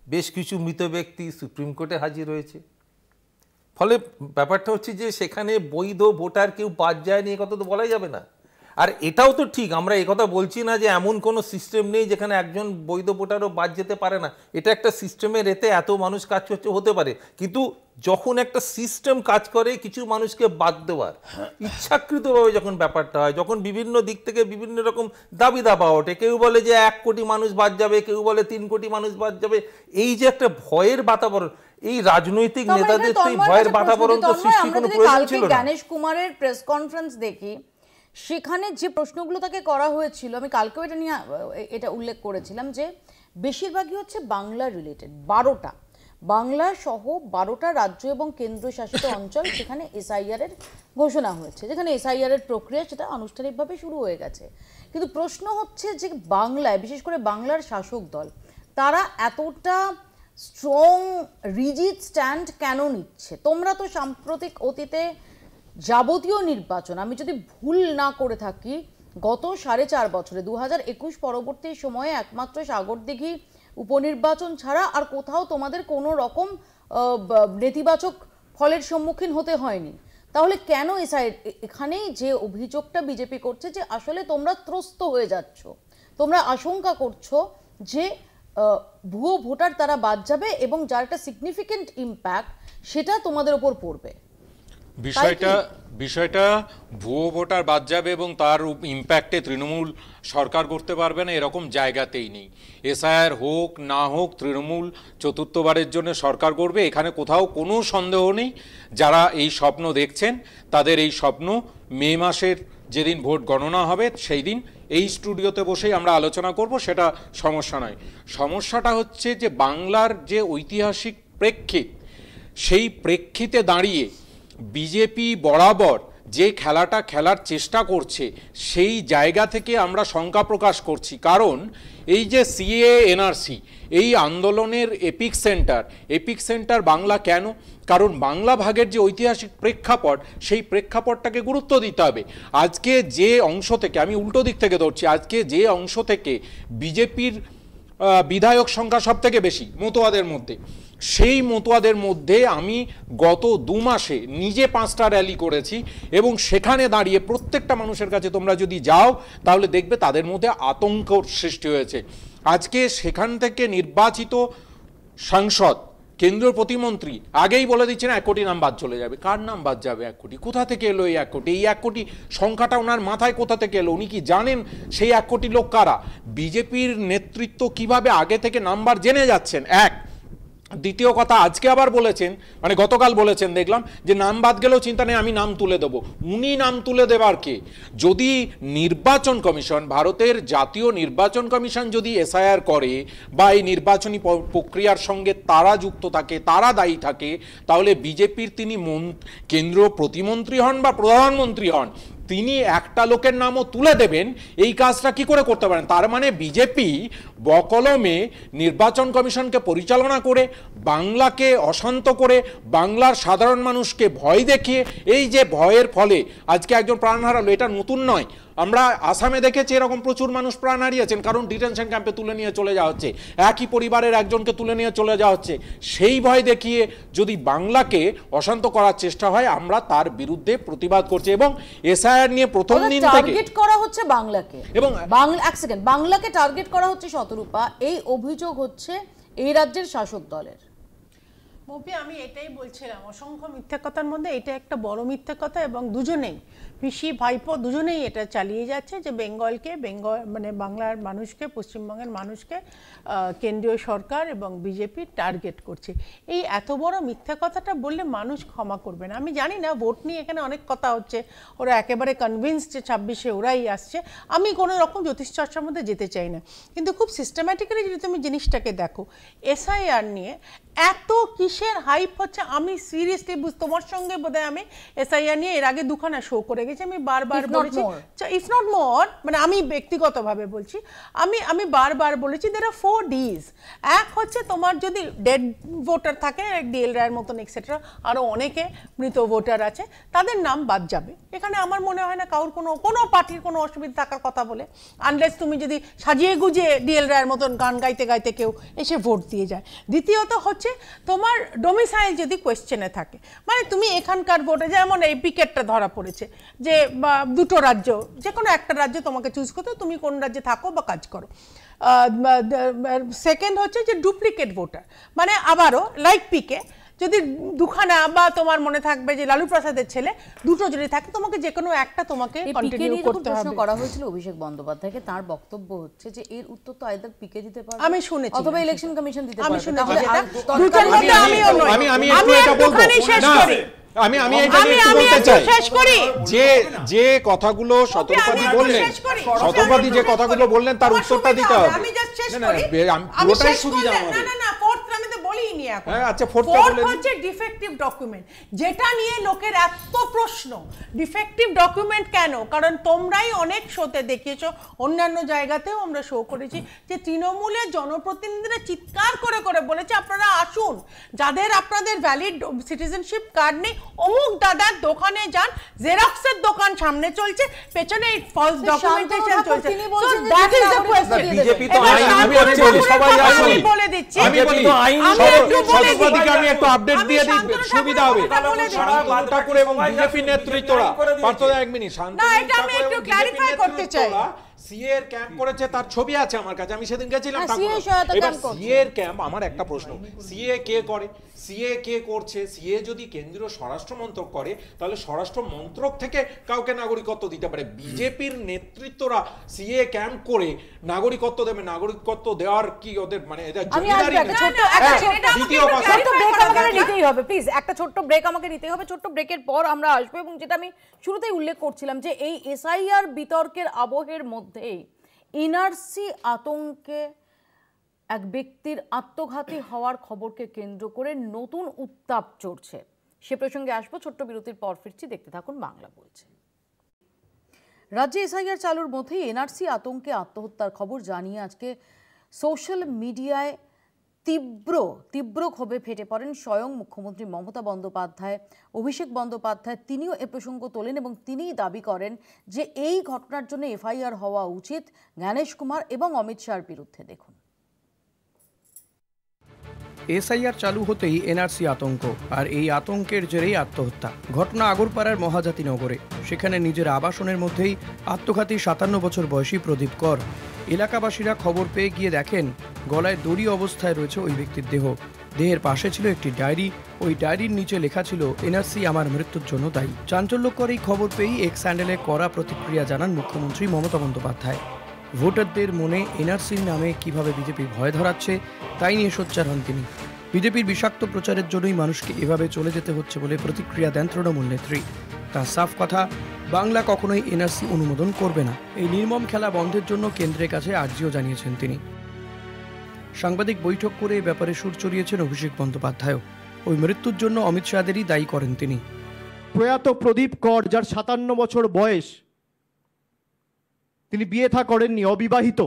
বেশ কিছু মৃত ব্যক্তি সুপ্রিম কোর্টে হাজির হয়েছে, ফলে ব্যাপারটা হচ্ছে যে সেখানে বৈধ ভোটার কেউ বাদ যায়নি, এ কথা তো বলাই যাবে না। আর এটাও তো ঠিক, আমরা কথা বলছি না যে এমন কোনো সিস্টেম নেই যেখানে একজন বৈধ ভোটারও বাদ যেতে পারে না। এটা একটা সিস্টেমের এতে এত মানুষ কাজ করছে হতে পারে, কিন্তু যখন একটা সিস্টেম কাজ করে কিছু মানুষকে বাদ দেওয়ার ইচ্ছাকৃতভাবে যখন ব্যাপারটা হয়, যখন বিভিন্ন দিক থেকে বিভিন্ন রকম দাবি দাবা ওঠে, কেউ বলে যে 1 কোটি মানুষ বাদ যাবে, কেউ বলে 3 কোটি মানুষ বাদ যাবে, এই যে একটা ভয়ের বাতাবরণ, এই রাজনৈতিক নেতাদের তো এই ভয়ের বাতাবরণ তো সৃষ্টির কোনো প্রয়োজন ছিল না। গণেশ কুমারের প্রেস কনফারেন্স দেখি, সেখানে যে প্রশ্নগুলো তাকে করা হয়েছিল, আমি কালকেও এটা নিয়ে এটা উল্লেখ করেছিলাম যে বেশিরভাগই হচ্ছে বাংলা রিলেটেড। 12টা বাংলা সহ 12টা রাজ্য এবং কেন্দ্রশাসিত অঞ্চল সেখানে এসআইআর এর ঘোষণা হয়েছে, যেখানে এসআইআর এর প্রক্রিয়া সেটা আনুষ্ঠানিকভাবে শুরু হয়ে গেছে। কিন্তু প্রশ্ন হচ্ছে যে বাংলায়, বিশেষ করে বাংলার শাসক দল, তারা এতটা স্ট্রং রিজিড স্ট্যান্ড কেন নিচ্ছে? তোমরা তো সাম্প্রতিক অতীতে যাবতীয় নির্বাচন, আমি যদি ভুল না করে থাকি, গত 4.5 বছরে 2021 পরবর্তী সময়ে একমাত্র সাগরদিঘি উপনির্বাচন ছাড়া আর কোথাও তোমাদের কোনো রকম নেতিবাচক ফলের সম্মুখীন হতে হয়নি। তাহলে কেন এখানেই যে অভিযোগটা বিজেপি করছে যে আসলে তোমরা ত্রস্ত হয়ে যাচ্ছ, তোমরা আশঙ্কা করছো যে ভুয়ো ভোটার তারা বাদ যাবে এবং যার একটা সিগনিফিকেন্ট ইম্প্যাক্ট সেটা তোমাদের উপর পড়বে। বিষয়টা ভুয়ো ভোটার বাদ যাবে এবং তার ইম্প্যাক্টে তৃণমূল সরকার করতে পারবে না এরকম জায়গাতেই নেই। এসআইআর হোক না হোক তৃণমূল চতুর্থবারের জন্য সরকার করবে, এখানে কোথাও কোনো সন্দেহ নেই। যারা এই স্বপ্ন দেখছেন তাদের এই স্বপ্ন মে মাসের যেদিন ভোট গণনা হবে সেই দিন এই স্টুডিওতে বসেই আমরা আলোচনা করব, সেটা সমস্যা নয়। সমস্যাটা হচ্ছে যে বাংলার যে ঐতিহাসিক প্রেক্ষিত, সেই প্রেক্ষিতে দাঁড়িয়ে বিজেপি বরাবর যে খেলাটা খেলার চেষ্টা করছে সেই জায়গা থেকে আমরা শঙ্কা প্রকাশ করছি। কারণ এই যে সিএ এনআরসি, এই আন্দোলনের এপিক সেন্টার বাংলা কেন? কারণ বাংলা ভাগের যে ঐতিহাসিক প্রেক্ষাপট, সেই প্রেক্ষাপটটাকে গুরুত্ব দিতে হবে। আজকে যে অংশ থেকে, আমি উল্টো দিক থেকে ধরছি, আজকে যে অংশ থেকে বিজেপির বিধায়ক সংখ্যা সব থেকে বেশি মতুয়াদের মধ্যে, সেই মতুয়াদের মধ্যে আমি গত 2 মাসে নিজে 5টা র্যালি করেছি এবং সেখানে দাঁড়িয়ে প্রত্যেকটা মানুষের কাছে তোমরা যদি যাও তাহলে দেখবে তাদের মধ্যে আতঙ্ক সৃষ্টি হয়েছে। আজকে সেখান থেকে নির্বাচিত সাংসদ, কেন্দ্রীয় প্রতিমন্ত্রী আগেই বলে দিচ্ছেন 1 কোটি নাম বাদ চলে যাবে। কার নাম বাদ যাবে 1 কোটি? কোথা থেকে এলো এই 1 কোটি? এই 1 কোটি সংখ্যাটা ওনার মাথায় কোথা থেকে এলো? উনি কি জানেন সেই 1 কোটি লোক কারা? বিজেপির নেতৃত্ব কিভাবে আগে থেকে নাম্বার জেনে যাচ্ছেন? এক। দ্বিতীয় কথা, আজকে আবার বলেছেন, মানে গতকাল বলেছেন দেখলাম, যে নাম বাদ গেলেও চিন্তা নেই, আমি নাম তুলে দেবো। উনি নাম তুলে দেবার কে? যদি নির্বাচন কমিশন, ভারতের জাতীয় নির্বাচন কমিশন যদি এসআইআর করে বা এই নির্বাচনী প্রক্রিয়ার সঙ্গে তারা যুক্ত থাকে, তারা দায়ী থাকে, তাহলে বিজেপির তিনি কেন্দ্রীয় প্রতিমন্ত্রী হন বা প্রধানমন্ত্রী হন, তিনি একটা লোকের নামও তুলে দেবেন, এই কাজটা কি করে করতে পারেন? তার মানে বিজেপি বকলমে নির্বাচন কমিশনকে পরিচালনা করে, বাংলাকে অশান্ত করে, বাংলার সাধারণ মানুষকে ভয় দেখিয়ে, এই যে ভয়ের ফলে আজকে একজন প্রাণ হারালো, এটা নতুন নয়। আমরা আসামে দেখেছি এরকম প্রচুর মানুষ প্রাণ হারিয়েছেন, কারণ ডিটেনশন ক্যাম্পে তুলে নিয়ে চলে যাওয়া হচ্ছে, একই পরিবারের একজনকে তুলে নিয়ে চলে যাওয়া হচ্ছে। সেই ভয় দেখিয়ে যদি বাংলাকে অশান্ত করার চেষ্টা হয়, আমরা তার বিরুদ্ধে প্রতিবাদ করছি। এবং এসআইআর নিয়ে প্রথম দিন থেকে টার্গেট করা হচ্ছে বাংলাকে, এবং বাংলাকে টার্গেট করা হচ্ছে শতরূপা, এই অভিযোগ হচ্ছে এই রাজ্যের শাসক দলের। মপি, আমি এটাই বলছিলাম, অসংখ্য মিথ্যা কথার মধ্যে এটা একটা বড় মিথ্যা কথা, এবং দুজনেই, পিসি ভাইপো দুজনেই এটা চালিয়ে যাচ্ছে যে মানে বাংলার মানুষকে, পশ্চিমবঙ্গের মানুষকে কেন্দ্রীয় সরকার এবং বিজেপি টার্গেট করছে। এই এত বড় মিথ্যা কথাটা বললে মানুষ ক্ষমা করবে না। আমি জানি না, ভোট নিয়ে এখানে অনেক কথা হচ্ছে, ওরা একেবারে কনভিন্সড যে 26-এ ওরাই আসছে। আমি কোনো রকম জ্যোতিষ চর্চার মধ্যে যেতে চাই না, কিন্তু খুব সিস্টেম্যাটিক্যালি যদি তুমি জিনিসটাকে দেখো, এসআইআর নিয়ে এত কিসের হাইপ হচ্ছে, আমি সিরিয়াসলি তোমার সঙ্গে বোধহয় আমি এসআইআর নিয়ে এর আগে 2খানা শো করে গেছি, আমি বারবার বলেছি, ইফ নট মোর, মানে আমি ব্যক্তিগতভাবে বলছি, আমি বারবার বলেছি there are 4 Ds। এক হচ্ছে তোমার যদি ডেড ভোটার থাকে, ডিএল রায়ের মতন এক্সেট্রা, আরও অনেকে মৃত ভোটার আছে, তাদের নাম বাদ যাবে। এখানে আমার মনে হয় না কারোর কোনো পার্টির কোনো অসুবিধা থাকার কথা বলে, আনলেস তুমি যদি সাজিয়ে গুজিয়ে ডিএল রায়ের মতন গান গাইতে গাইতে কেউ এসে ভোট দিয়ে যায়। দ্বিতীয়ত হচ্ছে তোমার ডোমিসাইল যদি কোয়েশ্চেনে থাকে, মানে তুমি এখানকার ভোটে, যেমন এই পিকেটটা ধরা পড়েছে যে দুটো রাজ্য, যে কোনো একটা রাজ্য তোমাকে চুজ করতে, তুমি কোন রাজ্যে থাকো বা কাজ করো। সেকেন্ড হচ্ছে যে ডুপ্লিকেট ভোটার, মানে আবারও লাইক পিকে যদি দুখানা বা তোমার মনে থাকবে যে লালু প্রসাদের ছেলে দুটো যদি থাকে, তোমাকে যে কোনো একটা তোমাকে কন্টিনিউ করতে হবে। প্রশ্ন করা হয়েছিল অভিষেক বন্দ্যোপাধ্যায়কে, তার বক্তব্য হচ্ছে যে এর উত্তর তো আইদার পিকে দিতে পারবে, আমি শুনেছি, অথবা ইলেকশন কমিশন দিতে আমি পারবে। শুনেছি তাহলে যেটা আর দুটোর মধ্যে আমিও নই। আমি এটা বলবো শেষ না, করি। আমি এটা নিয়ে একটু বলতে চাই শেষ করি। যে কথাগুলো শতরূপাদি বললেন, শতরূপাদি যে কথাগুলো বললেন তার উত্তরটা দিতে হবে। আমি জাস্ট শেষ না, করি। আমি পুরোটাই সুবিধা আমাদের। না না না, ফোর্থ আমি তো বলিনি এখন। হ্যাঁ, আচ্ছা, ফোর্থটা ফোর্থ বলে দিন। হচ্ছে ডিফেক্টিভ ডকুমেন্ট, যেটা নিয়ে লোকের এত প্রশ্ন। ডিফেক্টিভ ডকুমেন্ট কেন? কারণ তোমরাই অনেক শোতে দেখিয়েছো, অন্যান্য জায়গাতেও আমরা শো করেছি, যে তৃণমূলের জনপ্রতিনিধিরা চিৎকার করে করে বলেছে আপনারা আসুন, যাদের আপনাদের ভ্যালিড সিটিজেনশিপ কার্ড নেই, অমুক দাদার দোকানে যান, জেরক্সের দোকান সামনে চলছে, পেছনে ফলস ডকুমেন্টেশন চলছে। So that is the question. BJP তো আমি বলি সবাই আসুন, বলে দিচ্ছি, আমি বলি শতরূপাদিকে আমি একটু আপডেট দিয়ে দিই, সুবিধা হবে। শান্তনু ঠাকুর এবং বিজেপি নেতৃত্বরা, পার্থ এক মিনিট, শান্তনু এটা আমি ঠাকুর একটু এবং ক্ল্যারিফাই বিজেপি করতে চাই। নেতৃত্বরা সিএ এর ক্যাম্প করেছে, তার ছবি আছে আমার কাছে, আমি সেদিন গেছিলাম। CA সহায়তা ক্যাম্প করছে। সিএ এর ক্যাম্প, আমার একটা প্রশ্ন, সিএ কে করে, সিএ কে করছে? সিএ যদি কেন্দ্রীয় স্বরাষ্ট্র মন্ত্রক করে, তাহলে স্বরাষ্ট্র মন্ত্রক থেকে কাউকে নাগরিকত্ব দিতে পারে। বিজেপির নেতৃত্বরা সিএ ক্যাম্প করে নাগরিকত্ব দেবে, নাগরিকত্ব দেওয়ার কি ওদের মানে এদের আমি জমিদারি আসবো, নেই? দ্বিতীয় কথা, ছোট্ট ব্রেক আমাকে নিতেই হবে প্লিজ, একটা ছোট্ট ব্রেক আমাকে নিতে হবে। ছোট্ট ব্রেকের পর আমরা আসবো, এবং যেটা আমি শুরুতেই উল্লেখ করছিলাম যে এই এসআইআর বিতর্কের আবহের মধ্যেই এনআরসি আতঙ্কে এক ব্যক্তির আত্মঘাতী হওয়ার খবরকে কেন্দ্র করে নতুন উত্তাপ চড়ছে। সে প্রসঙ্গে আসবো, ছোট্ট বিরতির পর ফিরছি, দেখতে থাকুন বাংলা বলছে। রাজ্যে এসআইআর চালুর মধ্যেই এনআরসি আতঙ্কে আত্মহত্যার খবর জানিয়ে আজকে সোশ্যাল মিডিয়ায় তীব্র ক্ষোভে ফেটে পড়েন স্বয়ং মুখ্যমন্ত্রী মমতা বন্দ্যোপাধ্যায়। অভিষেক বন্দ্যোপাধ্যায় তিনিও এ প্রসঙ্গ তোলেন এবং তিনিই দাবি করেন যে এই ঘটনার জন্য এফআইআর হওয়া উচিত জ্ঞানেশ কুমার এবং অমিত শাহর বিরুদ্ধে। দেখুন, এসআইআর চালু হতেই এনআরসি আতঙ্ক, আর এই আতঙ্কের জেরেই আত্মহত্যা। ঘটনা আগরপাড়ার মহাজাতিনগরে। সেখানে নিজের আবাসনের মধ্যেই আত্মঘাতী 57 বছর বয়সী প্রদীপ কর। এলাকাবাসীরা খবর পেয়ে গিয়ে দেখেন গলায় দড়ি অবস্থায় রয়েছে ওই ব্যক্তির দেহ। দেহের পাশে ছিল একটি ডায়েরি, ওই ডায়েরির নিচে লেখা ছিল এনআরসি আমার মৃত্যুর জন্য দায়ী। চাঞ্চল্যকর এই খবর পেয়েই এক্স হ্যান্ডেলে কড়া প্রতিক্রিয়া জানান মুখ্যমন্ত্রী মমতা বন্দ্যোপাধ্যায়। ভোটারদের মনে এনআরসির নামে কিভাবে বিজেপি ভয় ধরাচ্ছে তাই নিয়ে সোচ্চার হন তিনি। বিজেপির বিষাক্ত প্রচারের জন্যই মানুষকে এভাবে চলে যেতে হচ্ছে বলে প্রতিক্রিয়া দেন তৃণমূল নেত্রী। তার সাফ কথা, বাংলা কখনোই এনআরসি অনুমোদন করবে না। এই নির্মম খেলা বন্ধের জন্য কেন্দ্রের কাছে আর্জিও জানিয়েছেন তিনি। সাংবাদিক বৈঠক করে এ ব্যাপারে সুর চড়িয়েছেন অভিষেক বন্দ্যোপাধ্যায়। ওই মৃত্যুর জন্য অমিত শাহদেরই দায়ী করেন তিনি। প্রয়াত প্রদীপ কর, যার 57 বছর বয়স, তিনি বিয়ে থা করেননি, অবিবাহিত।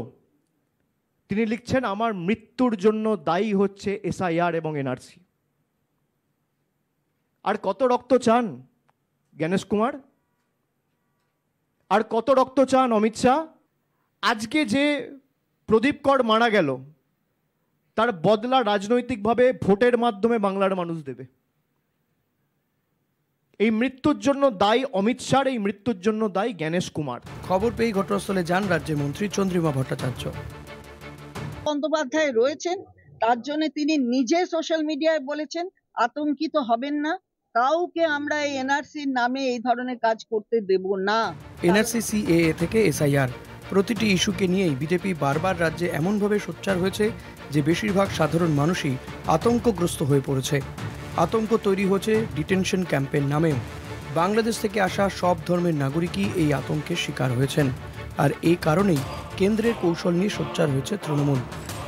তিনি লিখছেন আমার মৃত্যুর জন্য দায়ী হচ্ছে এসআইআর এবং এনআরসি। আর কত রক্ত চান জ্ঞানেশ কুমার? আর কত রক্ত চান অমিত শাহ? আজকে যে প্রদীপ কর মারা গেল, তার বদলা রাজনৈতিকভাবে ভোটের মাধ্যমে বাংলার মানুষ দেবে। এই মৃত্যুর জন্য দায়ী অমিত শাহ, এই মৃত্যুর জন্য দায়ী জ্ঞানেশ কুমার। খবর পেয়ে ঘটনাস্থলে যান রাজ্যের মন্ত্রী চন্দ্রিমা ভট্টাচার্য। বন্দ্যোপাধ্যায় রয়েছেন, তার জন্য তিনি নিজে সোশ্যাল মিডিয়ায় বলেছেন আতঙ্কিত হবেন না, কাউকে আমরা এই এনআরসির নামে এই ধরনের কাজ করতে দেব না। এনআরসি সিএএ থেকে এসআইআর, প্রতিটি ইস্যুকে নিয়েই বিজেপি বারবার রাজ্যে এমনভাবে সোচ্চার হয়েছে যে বেশিরভাগ সাধারণ মানুষই আতঙ্কগ্রস্ত হয়ে পড়েছে। আতঙ্ক তৈরি হচ্ছে ডিটেনশন ক্যাম্পের নামেও। বাংলাদেশ থেকে আসা সব ধর্মের নাগরিকই এই আতঙ্কের শিকার হয়েছেন। আর এই কারণেই কেন্দ্রের কৌশল নিয়ে সোচ্চার হয়েছে তৃণমূল।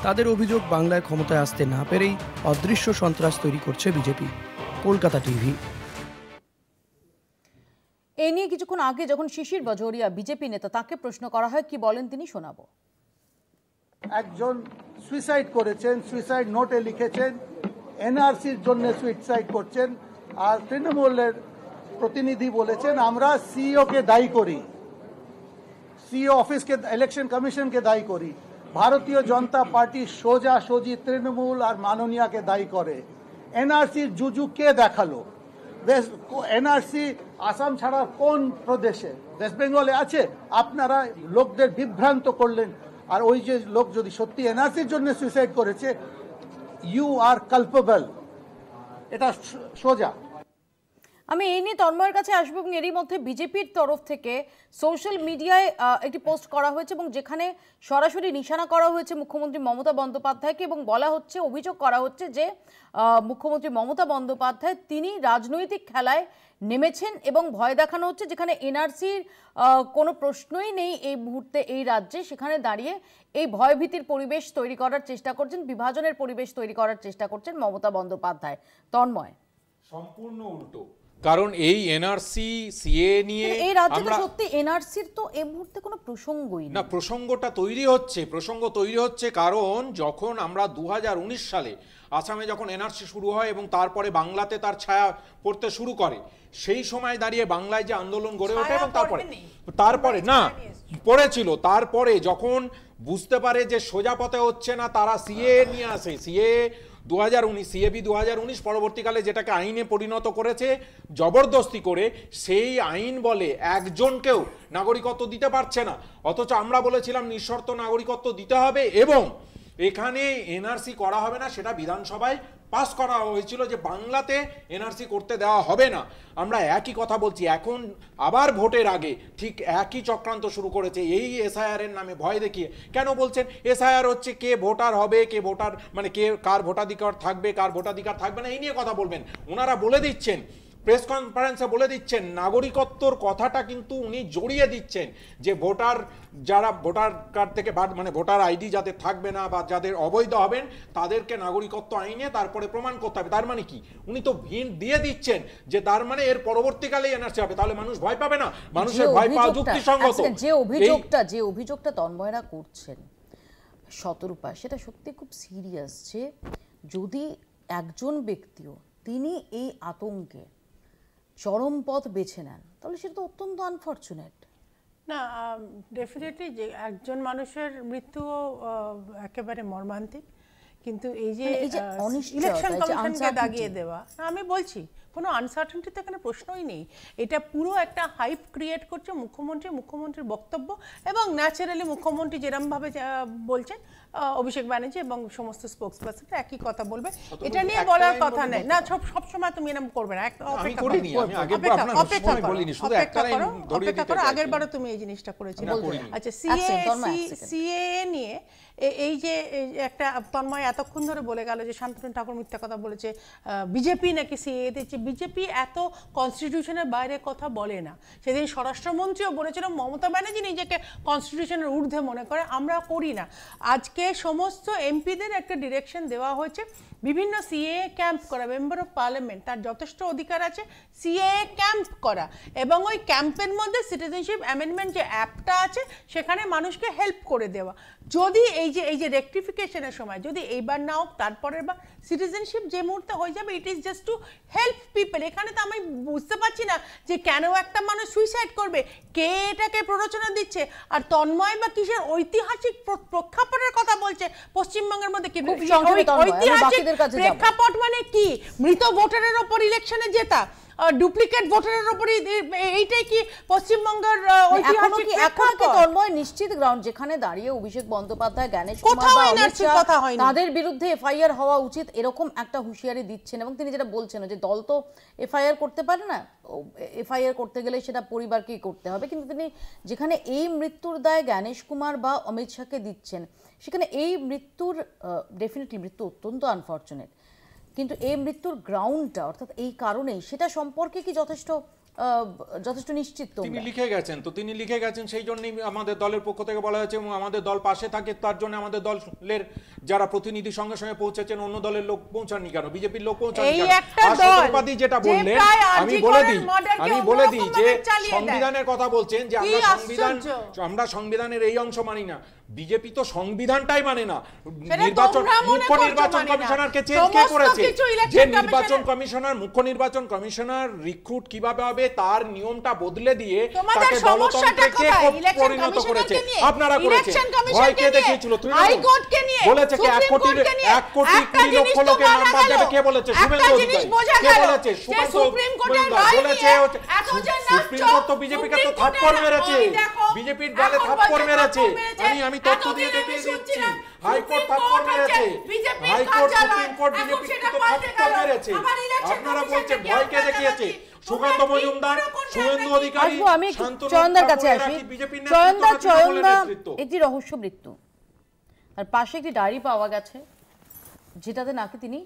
তাদের অভিযোগ, বাংলায় ক্ষমতায় আসতে না পেরেই অদৃশ্য সন্ত্রাস তৈরি করছে বিজেপি। কলকাতা টিভি। এ নিয়ে কিছুক্ষণ আগে যখন শিশির বাজোরিয়া বিজেপি নেতা, তাকে প্রশ্ন করা হয়, কি বলেন তিনি, শোনাবো। একজন সুইসাইড করেছেন, সুইসাইড নোটে লিখেছেন এনআরসির জন্য সুইসাইড করছেন, আর তৃণমূলের প্রতিনিধি বলেছেন আমরা সিইওকে দায়ী করি, সিইও অফিসকে, ইলেকশন কমিশনকে দায়ী করি। ভারতীয় জনতা পার্টি সোজাসুজি তৃণমূল আর মাননীয়াকে দায়ী করে। এনআরসির জুজু কে দেখালো? এনআরসি আসাম ছাড়া কোন প্রদেশে? ওয়েস্ট বেঙ্গলে আছে। আপনারা লোকদের বিভ্রান্ত করলেন। আর ওই যে লোক যদি সত্যি এনআরসির জন্য সুইসাইড করেছে, ইউ আর কালপেবল, এটা সোজা। আমি এই নিয়ে তন্ময়ের কাছে আসবো এবং এরই মধ্যে বিজেপির তরফ থেকে সোশ্যাল মিডিয়ায় একটি পোস্ট করা হয়েছে এবং যেখানে সরাসরি নিশানা করা হয়েছে মুখ্যমন্ত্রী মমতা বন্দ্যোপাধ্যায়কে এবং বলা হচ্ছে, অভিযোগ করা হচ্ছে যে মুখ্যমন্ত্রী মমতা বন্দ্যোপাধ্যায় তিনি রাজনৈতিক খেলায় নেমেছেন এবং ভয় দেখানো হচ্ছে, যেখানে এনআরসির কোনো প্রশ্নই নেই এই মুহূর্তে এই রাজ্যে, সেখানে দাঁড়িয়ে এই ভয়ভীতির পরিবেশ তৈরি করার চেষ্টা করছেন, বিভাজনের পরিবেশ তৈরি করার চেষ্টা করছেন মমতা বন্দ্যোপাধ্যায়। তন্ময়, সম্পূর্ণ উল্টো। কারণ এই এনআরসি সিএ নিয়ে এই রাজ্যে সত্যি এনআরসির তো এই মুহূর্তে কোনো প্রসঙ্গই না, প্রসঙ্গটা তৈরি হচ্ছে কারণ যখন আমরা 2019 সালে আসামে যখন এনআরসি শুরু হয় এবং তারপরে বাংলাতে তার ছায়া পড়তে শুরু করে, সেই সময় দাঁড়িয়ে বাংলায় যে আন্দোলন গড়ে ওঠে এবং তারপরে না পড়েছিল, তারপরে যখন বুঝতে পারে যে সোজা পথে হচ্ছে না, তারা সিএ নিয়ে আসে। সিএবি 2019 পরবর্তীকালে যেটাকে আইনে পরিণত করেছে জবরদস্তি করে, সেই আইন বলে একজনকেও নাগরিকত্ব দিতে পারছে না, অথচ আমরা বলেছিলাম নিঃশর্ত নাগরিকত্ব দিতে হবে এবং এখানে এনআরসি করা হবে না, সেটা বিধানসভায় পাস করা হয়েছিল যে বাংলাতে এনআরসি করতে দেওয়া হবে না। আমরা একই কথা বলছি, এখন আবার ভোটের আগে ঠিক একই চক্রান্ত শুরু করেছে এই এসআইআর এর নামে ভয় দেখিয়ে। কেন বলছেন এসআইআর হচ্ছে কে ভোটার হবে, কে ভোটার মানে কে কার ভোটাধিকার থাকবে, কার ভোটাধিকার থাকবে না, এই নিয়ে কথা বলবেন। ওনারা বলে দিচ্ছেন, প্রেস কনফারেন্সে বলে দিচ্ছেন, নাগরিকত্বর কথাটা কিন্তু উনি জড়িয়ে দিচ্ছেন যে ভোটার যারা ভোটার কার্ড থেকে মানে ভোটার আইডি যাদের থাকবে না বা যাদের অবৈধ হবেন তাদেরকে নাগরিকত্ব আইনে তারপরে প্রমাণ করতে হবে। তার মানে কি উনি তো হিন্ট দিয়ে দিচ্ছেন যে তার মানে এর পরবর্তীকালে এনআরসি হবে, তাহলে মানুষ ভয় পাবে না। মানুষের ভয় পাওয়া যুক্তিসঙ্গত। যে অভিযোগটা তন্ময়রা করছেন শতরূপা, সেটা সত্যি খুব সিরিয়াস যে যদি একজন ব্যক্তিও তিনি এই আতঙ্কে চরম পথ বেছে নেন তাহলে সেটা তো অত্যন্ত আনফরচুনেট। না, ডেফিনেটলি যে একজন মানুষের মৃত্যুও একেবারে মর্মান্তিক, কিন্তু এই যে ইলেকশন কমিশনকে দাগিয়ে দেওয়া, আমি বলছি কোনো আনসার্টেনটি তো এখানে প্রশ্নই নেই। এটা পুরো একটা হাইপ ক্রিয়েট করছে মুখ্যমন্ত্রীর বক্তব্য এবং ন্যাচারালি মুখ্যমন্ত্রী যেরমভাবে বলছেন, অভিষেক ব্যানার্জি এবং সমস্ত স্পোক্সপারসন একই কথা বলবে, এটা নিয়ে বলার কথা নেই। না, সবসময় তুমি এরকম করবে না, অপেক্ষা করো, আগের বারও তুমি এই জিনিসটা করেছিলে। আচ্ছা, সিএ নিয়ে এই যে একটা তন্ময় এতক্ষণ ধরে বলে গেল যে শান্তনু ঠাকুর মিথ্যা কথা বলেছে, বিজেপি নাকি সিএ দিচ্ছে। বিজেপি এত কনস্টিটিউশনের বাইরে কথা বলে না। সেদিন স্বরাষ্ট্রমন্ত্রীও বলেছিল মমতা ব্যানার্জি নিজেকে কনস্টিটিউশনের ঊর্ধ্বে মনে করে, আমরা করি না। আজকে সমস্ত এমপিদের একটা ডিরেকশন দেওয়া হয়েছে বিভিন্ন সিএ ক্যাম্প করা, মেম্বার অফ পার্লামেন্ট তার যথেষ্ট অধিকার আছে সিএ ক্যাম্প করা, এবং ওই ক্যাম্পের মধ্যে সিটিজেনশিপ অ্যামেন্ডমেন্ট যে অ্যাপটা আছে সেখানে মানুষকে হেল্প করে দেওয়া। যদি এই যে রেকটিফিকেশনের সময় যদি এইবার না হোক তারপরের বার সিটিজেনশিপ যে মুহূর্তে হয়ে যাবে, it is just to help people. এখানে তো আমি বুঝতে পারছি না যে কেন একটা মানুষ সুইসাইড করবে, কে এটাকে প্ররোচনা দিচ্ছে। আর তন্ময় বা কিসের ঐতিহাসিক প্রেক্ষাপটের কথা বলছে পশ্চিমবঙ্গের মধ্যে, কি ঐতিহাসিক প্রেক্ষাপট মানে কি? মৃত ভোটারের ওপর ইলেকশনে জেতা, ডুপ্লিকেট ভোটারের উপর, এইটাই কি পশ্চিমবঙ্গের ঐতিহাসিক প্রেক্ষাপট? তন্ময় নিশ্চিত গ্রাউন্ড যেখানে দাঁড়িয়ে অভিষেক বন্দ্যোপাধ্যায়, জ্ঞানেশ কুমার বা অমিত শাহ তাদের বিরুদ্ধে এফআইআর হওয়া উচিত এরকম একটা হুঁশিয়ারি দিচ্ছেন, এবং তিনি যেটা বলছেন যে দল তো এফআইআর করতে পারে না, এফআইআর করতে গেলে সেটা পরিবারকেই করতে হবে, কিন্তু তিনি যেখানে এই মৃত্যুর দায় জ্ঞানেশ কুমার বা অমিত শাহকে দিচ্ছেন, সেখানে এই মৃত্যুর ডেফিনেটলি মৃত্যু অত্যন্ত আনফরচুনেট, কিন্তু এই মৃত্যুর গ্রাউন্ডটা অর্থাৎ এই কারণেই সেটা সম্পর্কে কি যথেষ্ট নিশ্চিত? তিনি লিখে গেছেন সেই জন্যই আমাদের দলের পক্ষ থেকে বলা হয়েছে এবং আমাদের দল পাশে থাকে, তার জন্য আমাদের দলের যারা প্রতিনিধি সঙ্গে সঙ্গে পৌঁছেছেন, অন্য দলের লোক পৌঁছাননি কেন, বিজেপির লোক পৌঁছাননি কেন? রাষ্ট্রপতি যেটা বললেন, আমি বলে দিই যে সংবিধানের কথা বলছেন যে আমরা সংবিধানের এই অংশ মানি না, বিজেপি তো সংবিধানটাই মানে না। সেটা নির্বাচন তোমরা মনে মুখ্য করছো নির্বাচন মানে না। কমিশনারকে চেঞ্জ কে সমস্ত করেছে? কিছু election যে commission নির্বাচন কমিশনার, মুখ্য নির্বাচন কমিশনার রিক্রুট কিভাবে হবে তার নিয়মটা বদলে দিয়ে তোমাদের তাকে সমস্যাটা দলতন্ত্রে কে কোথায়? ইলেকশন পরিণত করেছে? কমিশনারকে নিয়ে, আপনারা করেছেন। ইলেকশন কমিশনকে ভয়কে নিয়ে, দেখিয়েছিল হাইকোর্টকে নিয়ে, বলেছে কি 1 কোটি সুপ্রিম কোর্টকে নিয়ে। 1 কোটি একটা 20 লক্ষ জিনিস তো লোকের নাম বোঝা বাদ গেল। যাবে কে বলেছে? একটা শুভেন্দু জিনিস অধিকারী। বোঝা কে গেল বলেছে? যে সুকান্ত সুপ্রিম কোর্টের মজুমদার রায় বলেছে নিয়ে হচ্ছে এত যে সুপ্রিম নাচছো, কোর্ট তো বিজেপিকে তো সুপ্রিম থাপ্পড় কোর্টের মেরেছে, ওই দেখো, বিজেপির গালে এখন থাপ্পড় বলছে মেরেছে। থাপ্পড় মেরেছে। আমি তথ্য দিয়ে এতদিন দেখিয়ে আমি দিচ্ছি, শুনছিলাম, হাইকোর্ট সুপ্রিম থাপ্পড় কোর্ট হচ্ছে মেরেছে, বিজেপির হাইকোর্ট কার্যালয়। সুপ্রিম কোর্ট এখন বিজেপিকে সেটা তো পাল্টে থাপ্পড় গেল। মেরেছে। আবার election আপনারা commission বলছেন কে ভয়কে আপনারা দেখিয়েছে। দেখাচ্ছি। সুকান্ত তোমরা মজুমদার, তিন বড় শুভেন্দু কোনটা অধিকারী, আসবো আমি একটু শান্তনু চয়নদার ঠাকুর, কাছে এরা আসি। কি বিজেপির চয়নদা নেতৃত্ব না তৃণমূলের নেতৃত্ব? একটি রহস্য মৃত্যু, আর পাশে একটি ডায়েরি পাওয়া গেছে যেটাতে নাকি তিনি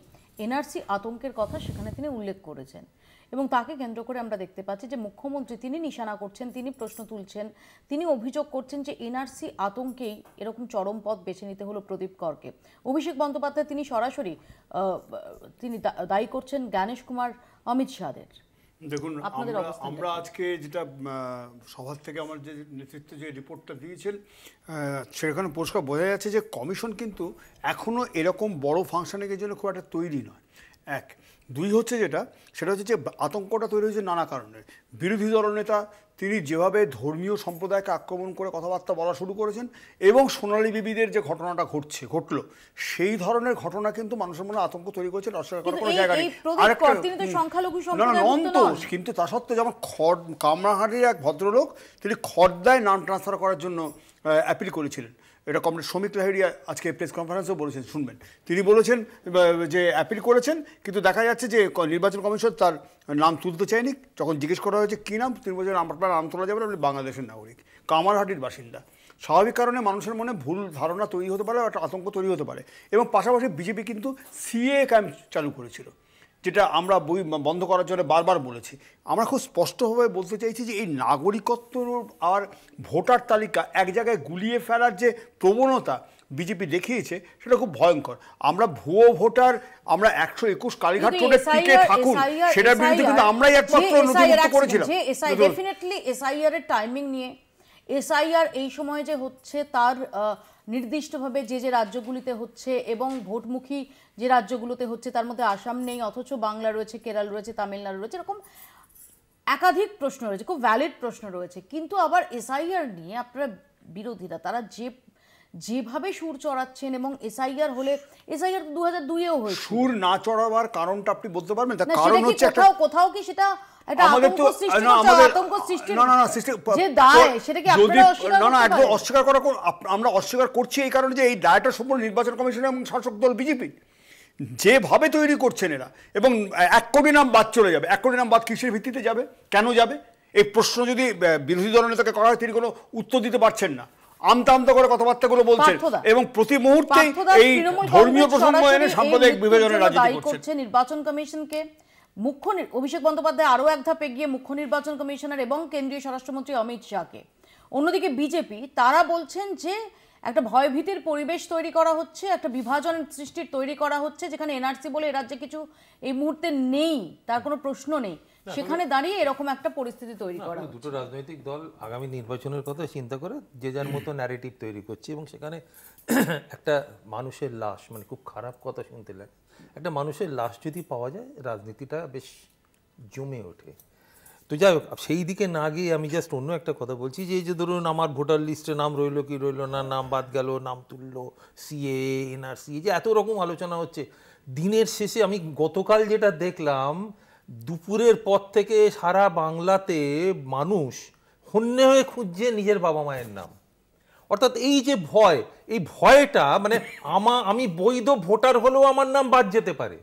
এনআরসি আতঙ্কের কথা সেখানে তিনি উল্লেখ করেছেন, এবং তাকে কেন্দ্র করে আমরা দেখতে পাচ্ছি যে মুখ্যমন্ত্রী তিনি নিশানা করছেন, তিনি প্রশ্ন তুলছেন, তিনি অভিযোগ করছেন যে এনআরসি আতঙ্কেই এরকম চরম পথ বেছে নিতে হলো প্রদীপ করকে। অভিষেক বন্দ্যোপাধ্যায় তিনি সরাসরি তিনি দায়ী করছেন জ্ঞানেশ কুমার অমিত শাহের। দেখুন, আপনাদের অবস্থান আমরা আজকে যেটা সভা থেকে আমার যে নেতৃত্ব যে রিপোর্টটা দিয়েছেন সেখানে পরিষ্কার বোঝা যাচ্ছে যে কমিশন কিন্তু এখনও এরকম বড় ফাংশনের জন্য খুব একটা তৈরি নয়। 1, 2 হচ্ছে সেটা হচ্ছে যে আতঙ্কটা তৈরি হয়েছে নানা কারণে। বিরোধী দলনেতা তিনি যেভাবে ধর্মীয় সম্প্রদায়কে আক্রমণ করে কথাবার্তা বলা শুরু করেছেন এবং সোনালী বিবিদের যে ঘটনাটা ঘটলো সেই ধরনের ঘটনা কিন্তু মানুষের মনে আতঙ্ক তৈরি করেছে, অস্বীকার করার কোনো জায়গা নেই। কিন্তু তা সত্ত্বেও যেমন কামরাহাটির এক ভদ্রলোক তিনি খড়দায় নাম ট্রান্সফার করার জন্য অ্যাপিল করেছিলেন। এটা কমরেড শ্রমিক লাহিড়ী আজকে প্রেস কনফারেন্সেও বলেছেন, শুনবেন। তিনি বলেছেন যে অ্যাপিল করেছেন, কিন্তু দেখা যাচ্ছে যে নির্বাচন কমিশন তার নাম তুলতে চায়নি। যখন জিজ্ঞেস করা হয়েছে কী নাম, তিনি বলছেন আপনার নাম তোলা যাবে না, আপনি বাংলাদেশের নাগরিক, কামারহাটির বাসিন্দা। স্বাভাবিক কারণে মানুষের মনে ভুল ধারণা তৈরি হতে পারে, একটা আতঙ্ক তৈরি হতে পারে। এবং পাশাপাশি বিজেপি কিন্তু সিএ ক্যাম্প চালু করেছিল, যেটা আমরা বন্ধ করার জন্য বারবার বলেছি। আমরা খুব স্পষ্টভাবে বলতে চাইছি যে এই নাগরিকত্ব আর ভোটার তালিকা এক জায়গায় গুলিয়ে ফেলার যে প্রবণতা বিজেপি দেখিয়েছে সেটা খুব ভয়ঙ্কর। আমরা ভুয়ো ভোটার, আমরা 121 কালীঘাট রোডে টিকে থাকুন, সেটার বিরুদ্ধে কিন্তু আমরাই একমাত্র নথিভুক্ত করেছিলাম। ডেফিনেটলি এসআইআর এর টাইমিং নিয়ে, এসআইআর এই সময় যে হচ্ছে তার নির্দিষ্টভাবে যে রাজ্যগুলিতে হচ্ছে এবং ভোটমুখী যে রাজ্যগুলোতে হচ্ছে তার মধ্যে আসাম নেই, অথচ বাংলা রয়েছে, কেরল রয়েছে, তামিলনাড়ু রয়েছে, এরকম একাধিক প্রশ্ন রয়েছে, খুব ভ্যালিড প্রশ্ন রয়েছে। কিন্তু আবার এসআইআর নিয়ে আপনারা বিরোধীরা তারা যেভাবে সুর চড়াচ্ছেন, এবং এসআইআর হলে এসআইআর 2002-এও হয়েছে, সুর না চড়াবার কারণটা আপনি বলতে পারবেন? তার কারণ হচ্ছে কোথাও কি সেটা আমরা অস্বীকার করছি এই কারণে যে এই দায়টা সম্পূর্ণ নির্বাচন কমিশন এবং শাসক দল বিজেপি যেভাবে তৈরি করছেন এরা, এবং 1 কোটি নাম বাদ চলে যাবে। 1 কোটি নাম বাদ কিসের ভিত্তিতে যাবে, কেন যাবে, এই প্রশ্ন যদি বিরোধী দলনেতাকে করা হয় তিনি কোনো উত্তর দিতে পারছেন না, আমতা করে কথাবার্তাগুলো বলছেন এবং প্রতি মুহূর্তে এই ধর্মীয় প্রসঙ্গ এনে সাম্প্রদায়িক বিভাজনের রাজনীতি করছেন। নির্বাচন কমিশনকে অভিষেক বন্দ্যোপাধ্যায় আরও এক ধাপ এগিয়ে মুখ্য নির্বাচন কমিশনার এবং কেন্দ্রীয় স্বরাষ্ট্রমন্ত্রী অমিত শাহকে। অন্যদিকে বিজেপি তারা বলছেন যে একটা ভয়ভীতির পরিবেশ তৈরি করা হচ্ছে, একটা বিভাজন সৃষ্টির তৈরি করা হচ্ছে, যেখানে এনআরসি বলে এ রাজ্যে কিছু এই মুহূর্তে নেই, তার কোনো প্রশ্ন নেই, সেখানে দাঁড়িয়ে এরকম একটা পরিস্থিতি তৈরি করা। দুটো রাজনৈতিক দল আগামী নির্বাচনের কথা চিন্তা করে যে যার মতো ন্যারেটিভ তৈরি করছে, এবং সেখানে একটা মানুষের লাশ, মানে খুব খারাপ কথা শুনতে লাগে, একটা মানুষের লাশ যদি পাওয়া যায় রাজনীতিটা বেশ জমে ওঠে। তো যাই হোক, সেই দিকে না গিয়ে আমি জাস্ট অন্য একটা কথা বলছি যে এই যে ধরুন আমার ভোটার লিস্টে নাম রইলো কি রইলো না, নাম বাদ গেল, নাম তুললো, সিএ, এনআরসি, যে এত রকম আলোচনা হচ্ছে, দিনের শেষে আমি গতকাল যেটা দেখলাম, দুপুরের পর থেকে সারা বাংলাতে মানুষ হন্যে হয়ে খুঁজছে নিজের বাবা মায়ের নাম। অর্থাৎ এই যে ভয়, এই ভয়টা মানে আমি বৈধ ভোটার হলেও আমার নাম বাদ যেতে পারে,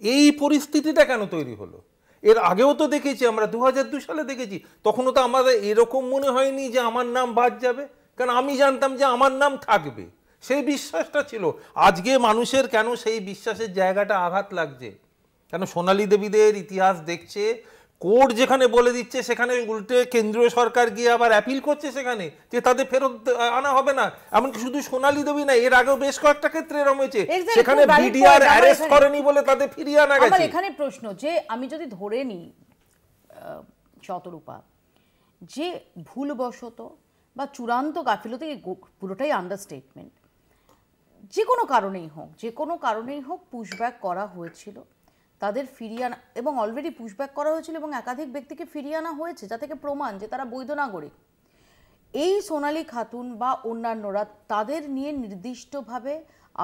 এই পরিস্থিতিটা কেন তৈরি হলো? এর আগেও তো দেখেছি আমরা, 2002 সালে দেখেছি, তখনও তো আমাদের এরকম মনে হয়নি যে আমার নাম বাদ যাবে, কারণ আমি জানতাম যে আমার নাম থাকবে, সেই বিশ্বাসটা ছিল। আজকে মানুষের কেন সেই বিশ্বাসের জায়গাটা আঘাত লাগছে? কেন সোনালী দেবীদের ইতিহাস দেখছে, কোর্ট যেখানে বলে দিচ্ছে সেখানে উল্টে কেন্দ্রীয় সরকার গিয়ে আবার অ্যাপিল করছে সেখানে যে তাদের ফেরত আনা হবে না। এমনকি শুধু সোনালী দেবী না, এর আগেও বেশ কয়েকটা ক্ষেত্রে এরকম হয়েছে, সেখানে বিডিআর অ্যারেস্ট করেনি বলে তাদের ফিরিয়ে আনা গেছে। এখানে প্রশ্ন যে আমি যদি ধরে নিই শতরূপা যে ভুলবশত বা চূড়ান্ত গাফিলতি, পুরোটাই আন্ডারস্টেটমেন্ট। যে কোনো কারণেই হোক পুশব্যাক করা হয়েছিল, তাদের ফিরিয়ে আনা, এবং অলরেডি পুশব্যাক করা হয়েছিল এবং একাধিক ব্যক্তিকে ফিরিয়ে আনা হয়েছে, যা থেকে প্রমাণ যে তারা বৈধ নাগরিক। এই সোনালী খাতুন বা অন্যান্যরা, তাদের নিয়ে নির্দিষ্টভাবে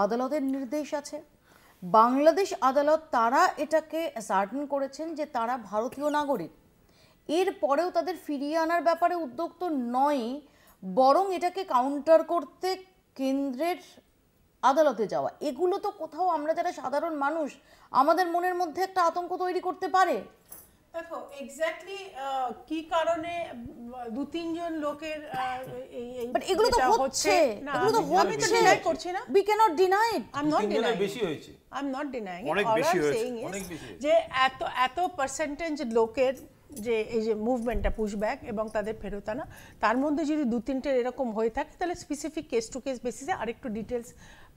আদালতের নির্দেশ আছে, বাংলাদেশ আদালত তারা এটাকে সার্টেন করেছেন যে তারা ভারতীয় নাগরিক। এর পরেও তাদের ফিরিয়ে আনার ব্যাপারে উদ্যোগ তো নয়, বরং এটাকে কাউন্টার করতে কেন্দ্রের আদালতে যাওয়া, এগুলো তো কোথাও আমরা যারা সাধারণ মানুষ আমাদের মনের মধ্যে একটা আতঙ্ক তৈরি করতে পারে। দেখো এক্স্যাক্টলি কি কারণে 2-3 জন লোকের এগুলো তো হচ্ছে, এগুলো তো আমি তো ডিনাই করছি না, we cannot deny it. I'm not denying, বেশি হয়েছে, I'm not denying it. অনেক All বেশি I'm হয়েছে, saying is অনেক বেশি হয়েছে। যে এত পার্সেন্টেজ লোকের যে এই যে মুভমেন্টটা পুশব্যাক এবং তাদের ফেরত আনা, তার মধ্যে যদি 2-3টে এরকম হয়ে থাকে তাহলে স্পেসিফিক কেস টু কেস বেসিসে আরেকটু ডিটেলস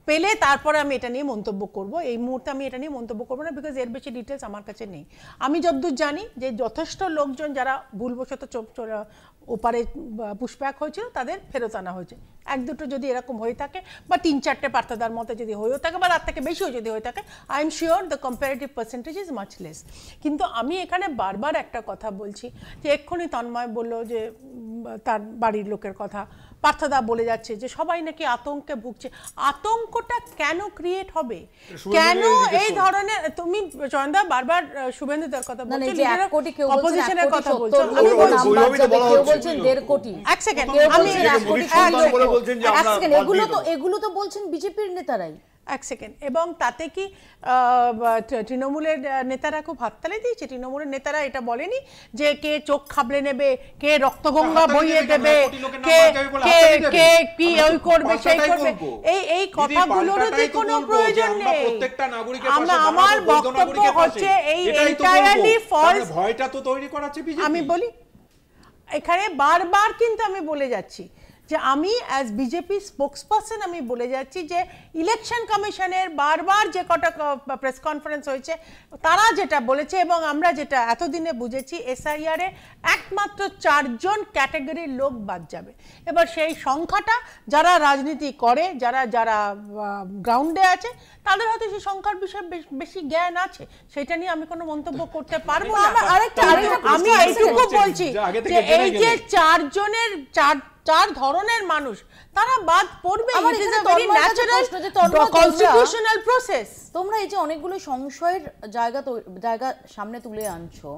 পেলে তারপরে আমি এটা নিয়ে মন্তব্য করব। এই মুহূর্তে আমি এটা নিয়ে মন্তব্য করবো না, বিকজ এর বেশি ডিটেলস আমার কাছে নেই। আমি যতদূর জানি যে যথেষ্ট লোকজন যারা ভুলবশত ওপারে পুশব্যাক হয়েছিল তাদের ফেরত আনা হয়েছে। 1-2টো যদি এরকম হয়ে থাকে বা 3-4টে পার্থদার মতো যদি হয়েও থাকে বা তার থেকে বেশিও যদি হয়ে থাকে, I am sure the comparative percentage is much less. কিন্তু আমি এখানে বারবার একটা কথা বলছি যে এক্ষুনি তন্ময় বললো যে তার বাড়ির লোকের কথা, পার্থদা বলে যাচ্ছে যে সবাই নাকি আতঙ্কে ভুগছে। আতঙ্কটা কেন ক্রিয়েট হবে, কেন এই ধরনের, তুমি জয়ন্দা বারবার শুভেন্দুদের কথা বলছো, অপোজিশনের কথা বলছো, আমি বলছেন 1.5 কোটি। এক সেকেন্ড, এগুলো তো বলছেন বিজেপির নেতারাই। এক সেকেন্ড, এবং তাতে কি তৃণমূলের নেতারা খুব হাততালি দিয়েছে? তৃণমূলের নেতারা এটা বলেনি যে কে চোখ খাবলে নেবে, কে রক্তগঙ্গা বইয়ে দেবে, কে কি ওই করবে সেই করবে, এই কথাগুলোরও যে কোনো প্রয়োজন নেই। আমার বক্তব্য হচ্ছে এই এন্টায়ারলি ফলস। ভয়টা তো তৈরি করাচ্ছে বিজেপি। আমি বলি এখানে বারবার কিন্তু আমি বলে যাচ্ছি যে আমি অ্যাজ বিজেপি স্পোক্সপারসন আমি বলে যাচ্ছি যে ইলেকশন কমিশনের বারবার যে কটা প্রেস কনফারেন্স হয়েছে তারা যেটা বলেছে এবং আমরা যেটা এতদিনে বুঝেছি, এসআইআর এ একমাত্র 4 জন ক্যাটাগরির লোক বাদ যাবে। এবার সেই সংখ্যাটা যারা রাজনীতি করে, যারা গ্রাউন্ডে আছে, তাদের হয়তো সেই সংখ্যার বিষয়ে বেশি জ্ঞান আছে, সেটা নিয়ে আমি কোনো মন্তব্য করতে পারবো না। আমি এইটুকু বলছি যে এই যে 4 জনের 4 ধরনের মানুষ তারা বাদ পড়বে, it is a very natural constitutional process. তোমরা এই যে অনেকগুলো সংশয়ের জায়গা সামনে তুলে আনছো,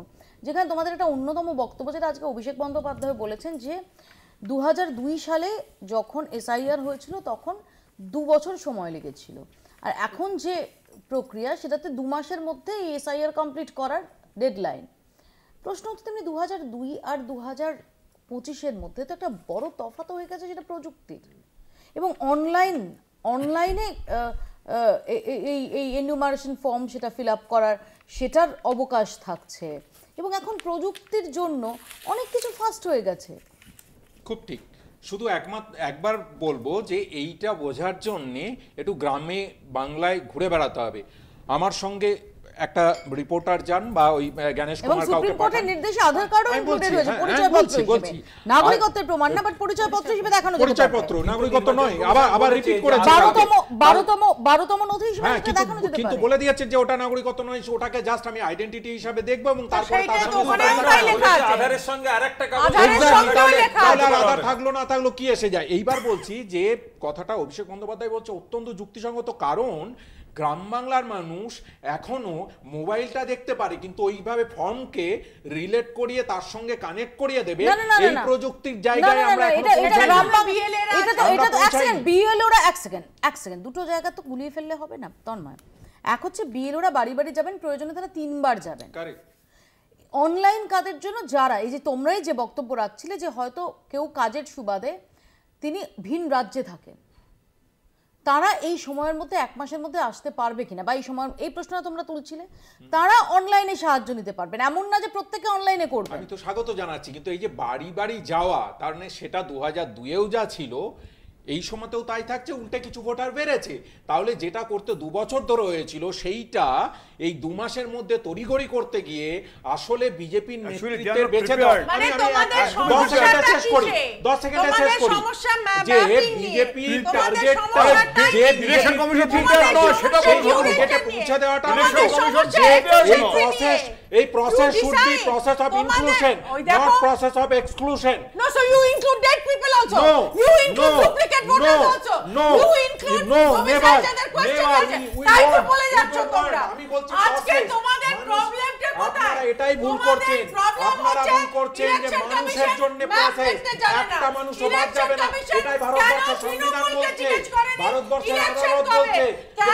যেখানে তোমাদের একটা অন্যতম বক্তব্য যেটা আজকে অভিষেক বন্দ্যোপাধ্যায় বলেছেন যে 2002 সালে যখন এসআইআর হয়েছিল তখন 2 বছর সময় লেগেছিল, আর এখন যে প্রক্রিয়া সেটাতে 2 মাসের মধ্যে এই এসআইআর কমপ্লিট করার ডেডলাইন। প্রশ্ন হচ্ছে তেমনি 2002 আর 2025-এর মধ্যে তো একটা বড় তফাৎ হয়ে গেছে, সেটা প্রযুক্তির এবং অনলাইনে এই এনুমারেশন ফর্ম সেটা ফিল আপ করার সেটার অবকাশ থাকছে, এবং এখন প্রযুক্তির জন্য অনেক কিছু ফাস্ট হয়ে গেছে। খুব ঠিক। শুধু একবার বলবো যে এইটা বোঝার জন্যে একটু গ্রামে বাংলায় ঘুরে বেড়াতে হবে। আমার সঙ্গে একটা রিপোর্টার যান বা ওই জ্ঞানেশ কুমার কাউকে পাঠান, নির্দেশে আধার কার্ডও ইনক্লুডেড হয়েছে, পরিচয়পত্র হিসেবে, নাগরিকত্বের প্রমাণ না, বাট পরিচয়পত্র হিসেবে দেখানো যাবে, পরিচয়পত্র নাগরিকত্ব নয়। আবার রিপিট করেছে 12তম নথি হিসেবে দেখানো যেতে পারে, কিন্তু বলে দিয়েছে যে ওটা নাগরিকত্ব নয়, ওটাকে জাস্ট আমি আইডেন্টিটি হিসেবে দেখব এবং তারপরে আধারের সঙ্গে আরেকটা আধার থাকলো না থাকলো কি এসে যায়। এইবার বলছি যে কথাটা অভিষেক বন্দ্যোপাধ্যায় বলছে অত্যন্ত যুক্তিসঙ্গত, কারণ গ্রাম বাংলার মানুষ এখনো মোবাইলটা দেখতে পারে কিন্তু ওইভাবে ফর্মকে রিলেট করিয়ে তার সঙ্গে কানেক্ট করিয়ে দেবে এই প্রযুক্তির জায়গায় আমরা বিএলওরা এক সেকেন্ড দুটো জায়গা তো গুলিয়ে ফেললে হবে না তন্ময়। এক হচ্ছে বিএলওরা বাড়ি বাড়ি যাবেন, প্রয়োজনে তারা 3 বার যাবেন। অনলাইন কাজের জন্য যারা, এই যে তোমরাই যে বক্তব্য রাখছিলে যে হয়তো কেউ কাজের সুবাদে তিনি ভিন রাজ্যে থাকেন, তারা এই সময়ের মধ্যে 1 মাসের মধ্যে আসতে পারবে কিনা, বা এই সময় এই প্রশ্নটা তোমরা তুলছিলে, তারা অনলাইনে সাহায্য নিতে পারবেন, এমন না যে প্রত্যেকে অনলাইনে করবে। আমি তো স্বাগত জানাচ্ছি, কিন্তু এই যে বাড়ি বাড়ি যাওয়া, তার মানে সেটা 2002-এও যা ছিল এই সময়তেও তাই থাকছে, উল্টে কিছু ভোটার বেড়েছে। তাহলে যেটা করতে 2 বছর ধরে হয়েছিল সেইটা এই 2 মাসের মধ্যে তড়িঘড়ি করতে গিয়ে আসলে বিজেপির নেতৃত্বের বেঁচে দেওয়া। মানে আমি তোমাদের 10 সেকেন্ডে শেষ করি, সমস্যাটা 10 সেকেন্ডে শেষ করি সমস্যা যে mapping নিয়ে। বিজেপির তোমাদের টার্গেটটা সমস্যাটা যে কি? ইলেকশন কমিশন তোমাদের সেটা সমস্যা বলবো, কি? টার্গেটে পৌঁছে দেওয়াটা তোমাদের সমস্যা এই process should be process of inclusion, not process of exclusion. No, so you include dead people also. No, You include no, duplicate voters no, also. no, You include no, never, যাদের question never. আছে। We তাই তো want, বলে we যাচ্ছ don't তোমরা। want. আমি বলছি আজকে process. তোমাদের প্রবলেমটা কোথায়? আপনারা এটাই ভুল করছেন, আপনারা ভুল করছেন যে মানুষের জন্য প্রসেস, একটা মানুষও বাদ যাবে না, এটাই ভারতবর্ষের সংবিধান বলছে, ভারতবর্ষের আদালত বলছে যে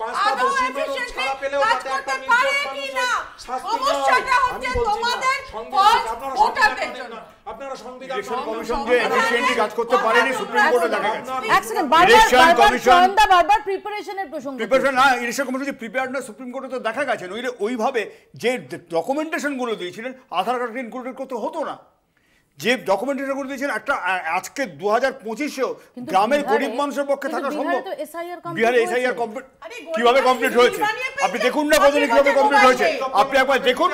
5টা দোষী মানুষ ছাড়া পেলেও যাতে একটা নির্দোষ মানুষের শাস্তি হয়। আমি বলছি না, আপনারা সংবিধান কমিশন যে এফিশিয়েন্টলি কাজ করতে পারেনি সুপ্রিম কোর্টে দেখা গেছে। এক সেকেন্ড, বারবার প্রিপারেশনের প্রসঙ্গ। প্রিপারেশন না, ইলেকশন কমিশন যে প্রিপেয়ার্ড না সুপ্রিম কোর্টে তো দেখা গেছে। নইলে ওইভাবে যে ডকুমেন্টেশনগুলো দিয়েছিলেন আধার কার্ড ইনক্লুডেড করতে হতো না। যে ডকুমেন্টেশনগুলো দিয়েছেন একটা আজকে 2025-এও গ্রামের গরিব মানুষের পক্ষে থাকা সম্ভব। বিহারে এসআইআর কমপ্লিট কিভাবে কমপ্লিট হয়েছে আপনি দেখুন না, কতদিন কিভাবে কমপ্লিট হয়েছে আপনি একবার দেখুন।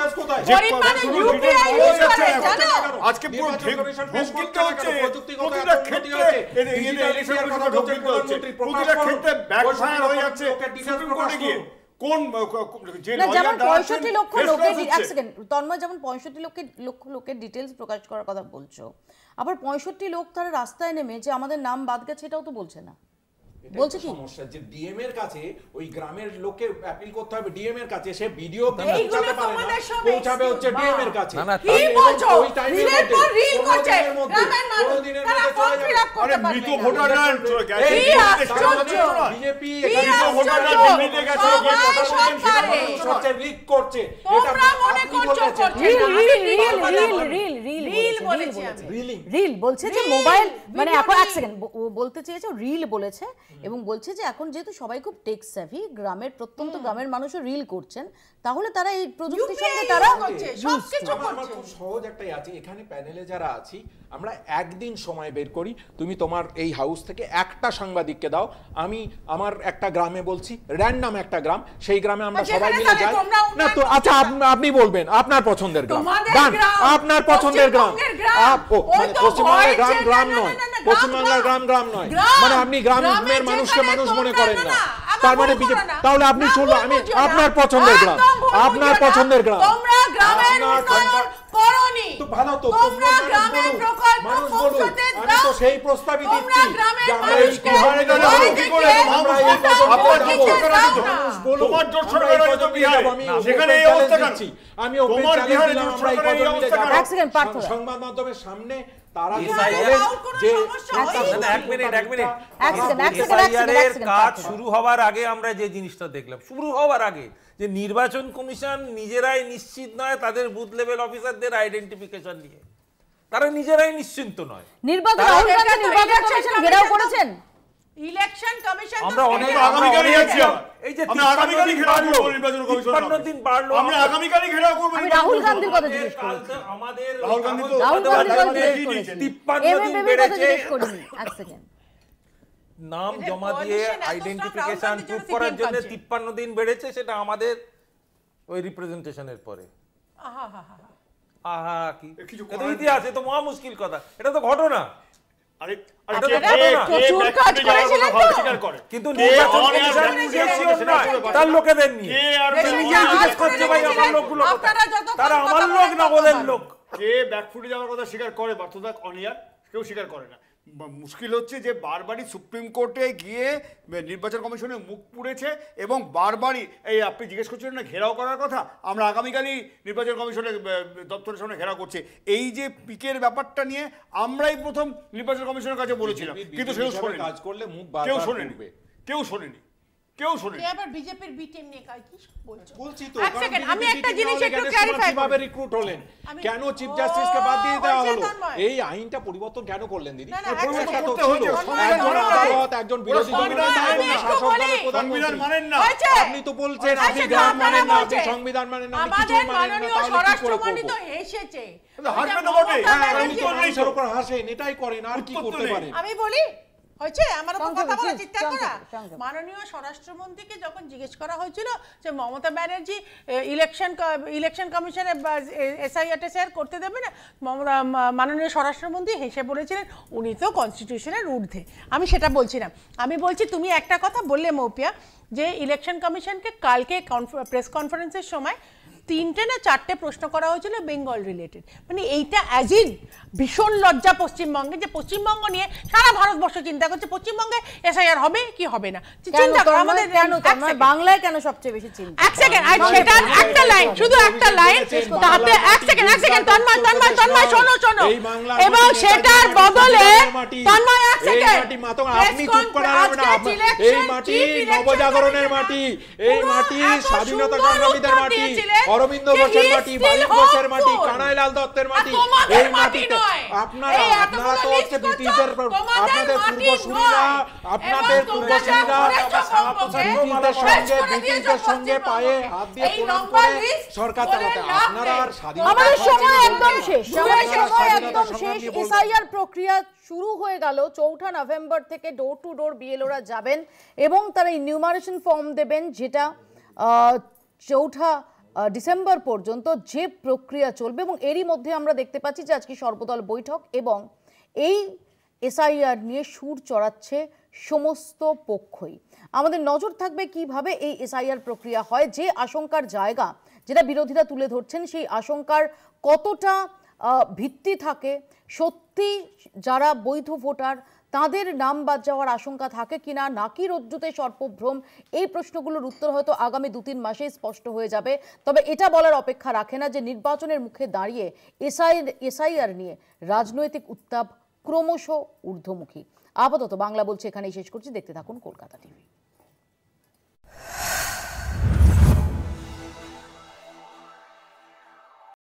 আজকে পুরো ঢোক কিনতে হচ্ছে, প্রতিটা ক্ষেত্রে ইলেকশন কমিশনে ঢোক কিনতে হচ্ছে, প্রতিটা ক্ষেত্রে ব্যাকফায়ার হয়ে যাচ্ছে সুপ্রিম কোর্টে গিয়ে। কোন যে যেমন 65 লক্ষ লোকের, এক সেকেন্ড তন্ময়, যেমন 65 লক্ষ লোকের ডিটেলস প্রকাশ করার কথা বলছো, আবার 65 লোক তারা রাস্তায় নেমে যে আমাদের নাম বাদ গেছে এটাও তো বলছে না, বলছে কি সমস্যা যে ডিএম এর কাছে ওই গ্রামের লোককে অ্যাপিল করতে হবে ডিএম এর কাছে, সে ভিডিও পৌঁছাতে পারে না, পৌঁছাবে হচ্ছে ডিএম এর কাছে। কি বলছো? রিলের পর রিল করছে গ্রামের মানুষ, তারা ফর্ম ফিল আপ করতে পারবে। মৃত ভোটাররা গেছে, বিজেপি মৃত ভোটাররা দিল্লিতে গেছে, গিয়ে কথা বলছেন, সেটা মানুষ হচ্ছে লিক করছে। এটা মনে করছো রিল বলেছি আমি, রিল বলছে যে মোবাইল, মানে এখন এক সেকেন্ড বলতে চেয়েছে রিল বলেছে, এবং বলছে যে এখন যেহেতু সবাই খুব টেক সেভি, গ্রামের প্রত্যন্ত গ্রামের মানুষও রিল করছেন, তাহলে তারা এই প্রযুক্তির সঙ্গে তারা সবকিছু আমার খুব সহজ একটাই আছে, এখানে প্যানেলে যারা আছি আমরা একদিন সময় বের করি, তুমি তোমার এই হাউস থেকে একটা সাংবাদিককে দাও, আমি আমার একটা গ্রামে বলছি, র্যান্ডম একটা গ্রাম, সেই গ্রামে আমরা সবাই মিলে যাই না তো। আচ্ছা আপনি বলবেন আপনার পছন্দের গ্রাম, আপনার পছন্দের গ্রাম, পশ্চিমবঙ্গের গ্রাম নয়, পশ্চিমবাংলার গ্রাম নয়, মানে আপনি গ্রামের মানুষকে মানুষ মনে করেন না, তার মানে বিজেপি, তাহলে আপনি চলুন, আমি আপনার পছন্দের গ্রাম, আপনার পছন্দের গ্রাম, তোমরা গ্রামের উন্নয়ন করনি, তো ভালো তো তোমরা গ্রামের প্রকল্প পৌঁছাতে দাও, আমি তো সেই প্রস্তাবই দিচ্ছি। তোমরা গ্রামের মানুষকে তোমার জোট সরকার তো বিহারে, সেখানে এই অবস্থা কেন? আমি তোমার বিহারে জোট সরকারের এই অবস্থা কেন? এক সেকেন্ড পার্থ, সংবাদ মাধ্যমের সামনে তারা কাজ শুরু হওয়ার আগে আমরা যে জিনিসটা দেখলাম, শুরু হওয়ার আগে যে নির্বাচন কমিশন নিজেরাই নিশ্চিত নয় তাদের বুথ লেভেল অফিসারদের আইডেন্টিফিকেশন নিয়ে, তারা নিজেরাই নিশ্চিন্ত নয়। নির্বাচন ঘেরাও করেছেন ইলেকশন কমিশন, আমরা অনেক আগামীকালই যাচ্ছি, এই যে আমরা আগামীকালই ঘেরাও করব নির্বাচন কমিশন, 53 দিন বাড়লো, আমরা আগামীকালই ঘেরাও করব। আমি রাহুল গান্ধীর কথা জিজ্ঞেস করেছি, আমাদের রাহুল গান্ধী তো 53 দিন বেড়েছে, এক সেকেন্ড নাম জমা দিয়ে আইডেন্টিফিকেশন প্রুফ করার জন্য 53 দিন বেড়েছে, সেটা আমাদের ওই রিপ্রেজেন্টেশনের পরে। আহা কি এটা ইতিহাস, এটা তো মহা মুশকিল কথা, এটা তো ঘটনা। কিন্তু তার লোকেদের নিয়ে জিজ্ঞেস করছে ভাই আমার লোকগুলো তারা আমার লোক না ওদের লোক। কে ব্যাকফুটে যাওয়ার কথা স্বীকার করে ব্যর্থতা অনিয়ার কেউ স্বীকার করে না। মুশকিল হচ্ছে যে বারবারই সুপ্রিম কোর্টে গিয়ে নির্বাচন কমিশনের মুখ পুড়েছে এবং বারবারই এই আপনি জিজ্ঞেস করছিলেন না ঘেরাও করার কথা, আমরা আগামীকালই নির্বাচন কমিশনের দপ্তরের সামনে ঘেরাও করছে। এই যে পিকের ব্যাপারটা নিয়ে আমরাই প্রথম নির্বাচন কমিশনের কাছে বলেছিলাম, কিন্তু কেউ শোনেনি, কেউ শোনেনি, কেউ শুনে কে আবার বিজেপির বি টিম নিয়ে কি বলছো? বলছি তো, এক সেকেন্ড, আমি একটা জিনিস একটু ক্ল্যারিফাই কিভাবে রিক্রুট হলেন, কেন চিফ জাস্টিসকে বাদ দিয়ে দেওয়া হলো, এই আইনটা পরিবর্তন কেন করলেন দিদি? পরিবর্তন করতে হয়েছে, একজন আদালত, একজন বিরোধী দল শাসক দলের সংবিধান মানেন না। আপনি তো বলছেন আপনি গ্রাম মানেন না, আপনি সংবিধান মানেন না, আপনি কিছু মানেন না, তাহলে কি করে করব? তো হেসেছে, হাসবে তো বটে, আপনি তো মানুষের উপর হাসেন, এটাই করেন, আর কি করতে পারেন? আমি বলি হয়েছে আমার উপর কথা বলা সংক্ষেপে, চিৎকার করা। সংক্ষেপে। মাননীয় স্বরাষ্ট্রমন্ত্রীকে যখন জিজ্ঞেস করা হয়েছিল যে মমতা ব্যানার্জি ইলেকশন কমিশনে এসআইআর করতে দেবে না, মাননীয় স্বরাষ্ট্রমন্ত্রী হেসে বলেছিলেন উনি তো কনস্টিটিউশনের ঊর্ধ্বে। আমি সেটা বলছি না, আমি বলছি তুমি একটা কথা বললে মৌপিয়া, যে ইলেকশন কমিশনকে কালকে প্রেস কনফারেন্সের সময় 3টে না 4টে প্রশ্ন করা হয়েছিল বেঙ্গল রিলেটেড। মানে এইটা অ্যাজ ইন ভীষণ লজ্জা পশ্চিমবঙ্গে, যে পশ্চিমবঙ্গ নিয়ে সারা ভারতবর্ষ চিন্তা করছে পশ্চিমবঙ্গে এসআইআর হবে কি হবে না, চিন্তা করো আমাদের বাংলায় কেন সবচেয়ে বেশি চিন্তা? এক সেকেন্ড, আর সেটা একটা লাইন, শুধু একটা লাইন, তাতে এক সেকেন্ড তন্ময় শোনো এবং সেটার বদলে তন্ময় এক সেকেন্ড, আপনি চুপ করাবেন না। এই মাটি নবজাগরণের মাটি, এই মাটি স্বাধীনতা সংগ্রামীদের মাটি, অরবিন্দ ঘোষের মাটি, বারিক ঘোষের মাটি, কানাইলাল দত্তের মাটি, এই মাটিতে আপনারা তো হচ্ছে ব্রিটিশদের, আপনাদের পূর্বসূরীরা ব্রিটিশদের সঙ্গে পায়ে হাত দিয়ে প্রণাম করে সরকার চালাতে, আপনারা আর আমাদের সময় একদম শেষ, এসআইআর প্রক্রিয়া শুরু হয়ে গেল। 4 নভেম্বর থেকে ডোর টু ডোর বিএলওরা যাবেন এবং তারা ইনিউমারেশন ফর্ম দেবেন, যেটা 4 ডিসেম্বর পর্যন্ত যে প্রক্রিয়া চলবে। এবং এরই মধ্যে আমরা দেখতে পাচ্ছি যে আজকে সর্বদল বৈঠক এবং এই এসআইআর নিয়ে সুর চড়াচ্ছে সমস্ত পক্ষই। আমাদের নজর থাকবে কিভাবে এই এসআইআর প্রক্রিয়া হয়, যে আশঙ্কার জায়গা যেটা বিরোধীরা তুলে ধরছেন, সেই আশঙ্কার কতটা ভিত্তি থাকে, সত্যি যারা বৈধ ভোটার তাদের নাম বাদ যাওয়ার আশঙ্কা থাকে কিনা, নাকি রজ্জুতে সর্পভ্রম, এই প্রশ্নগুলোর উত্তর হয়তো আগামী 2-3 মাসেই স্পষ্ট হয়ে যাবে। তবে এটা বলার অপেক্ষা রাখে না যে নির্বাচনের মুখে দাঁড়িয়ে এসআইআর নিয়ে রাজনৈতিক উত্তাপ ক্রমশ ঊর্ধ্বমুখী। আপাতত বাংলা বলছে এখানেই শেষ করছি, দেখতে থাকুন কলকাতা টিভি।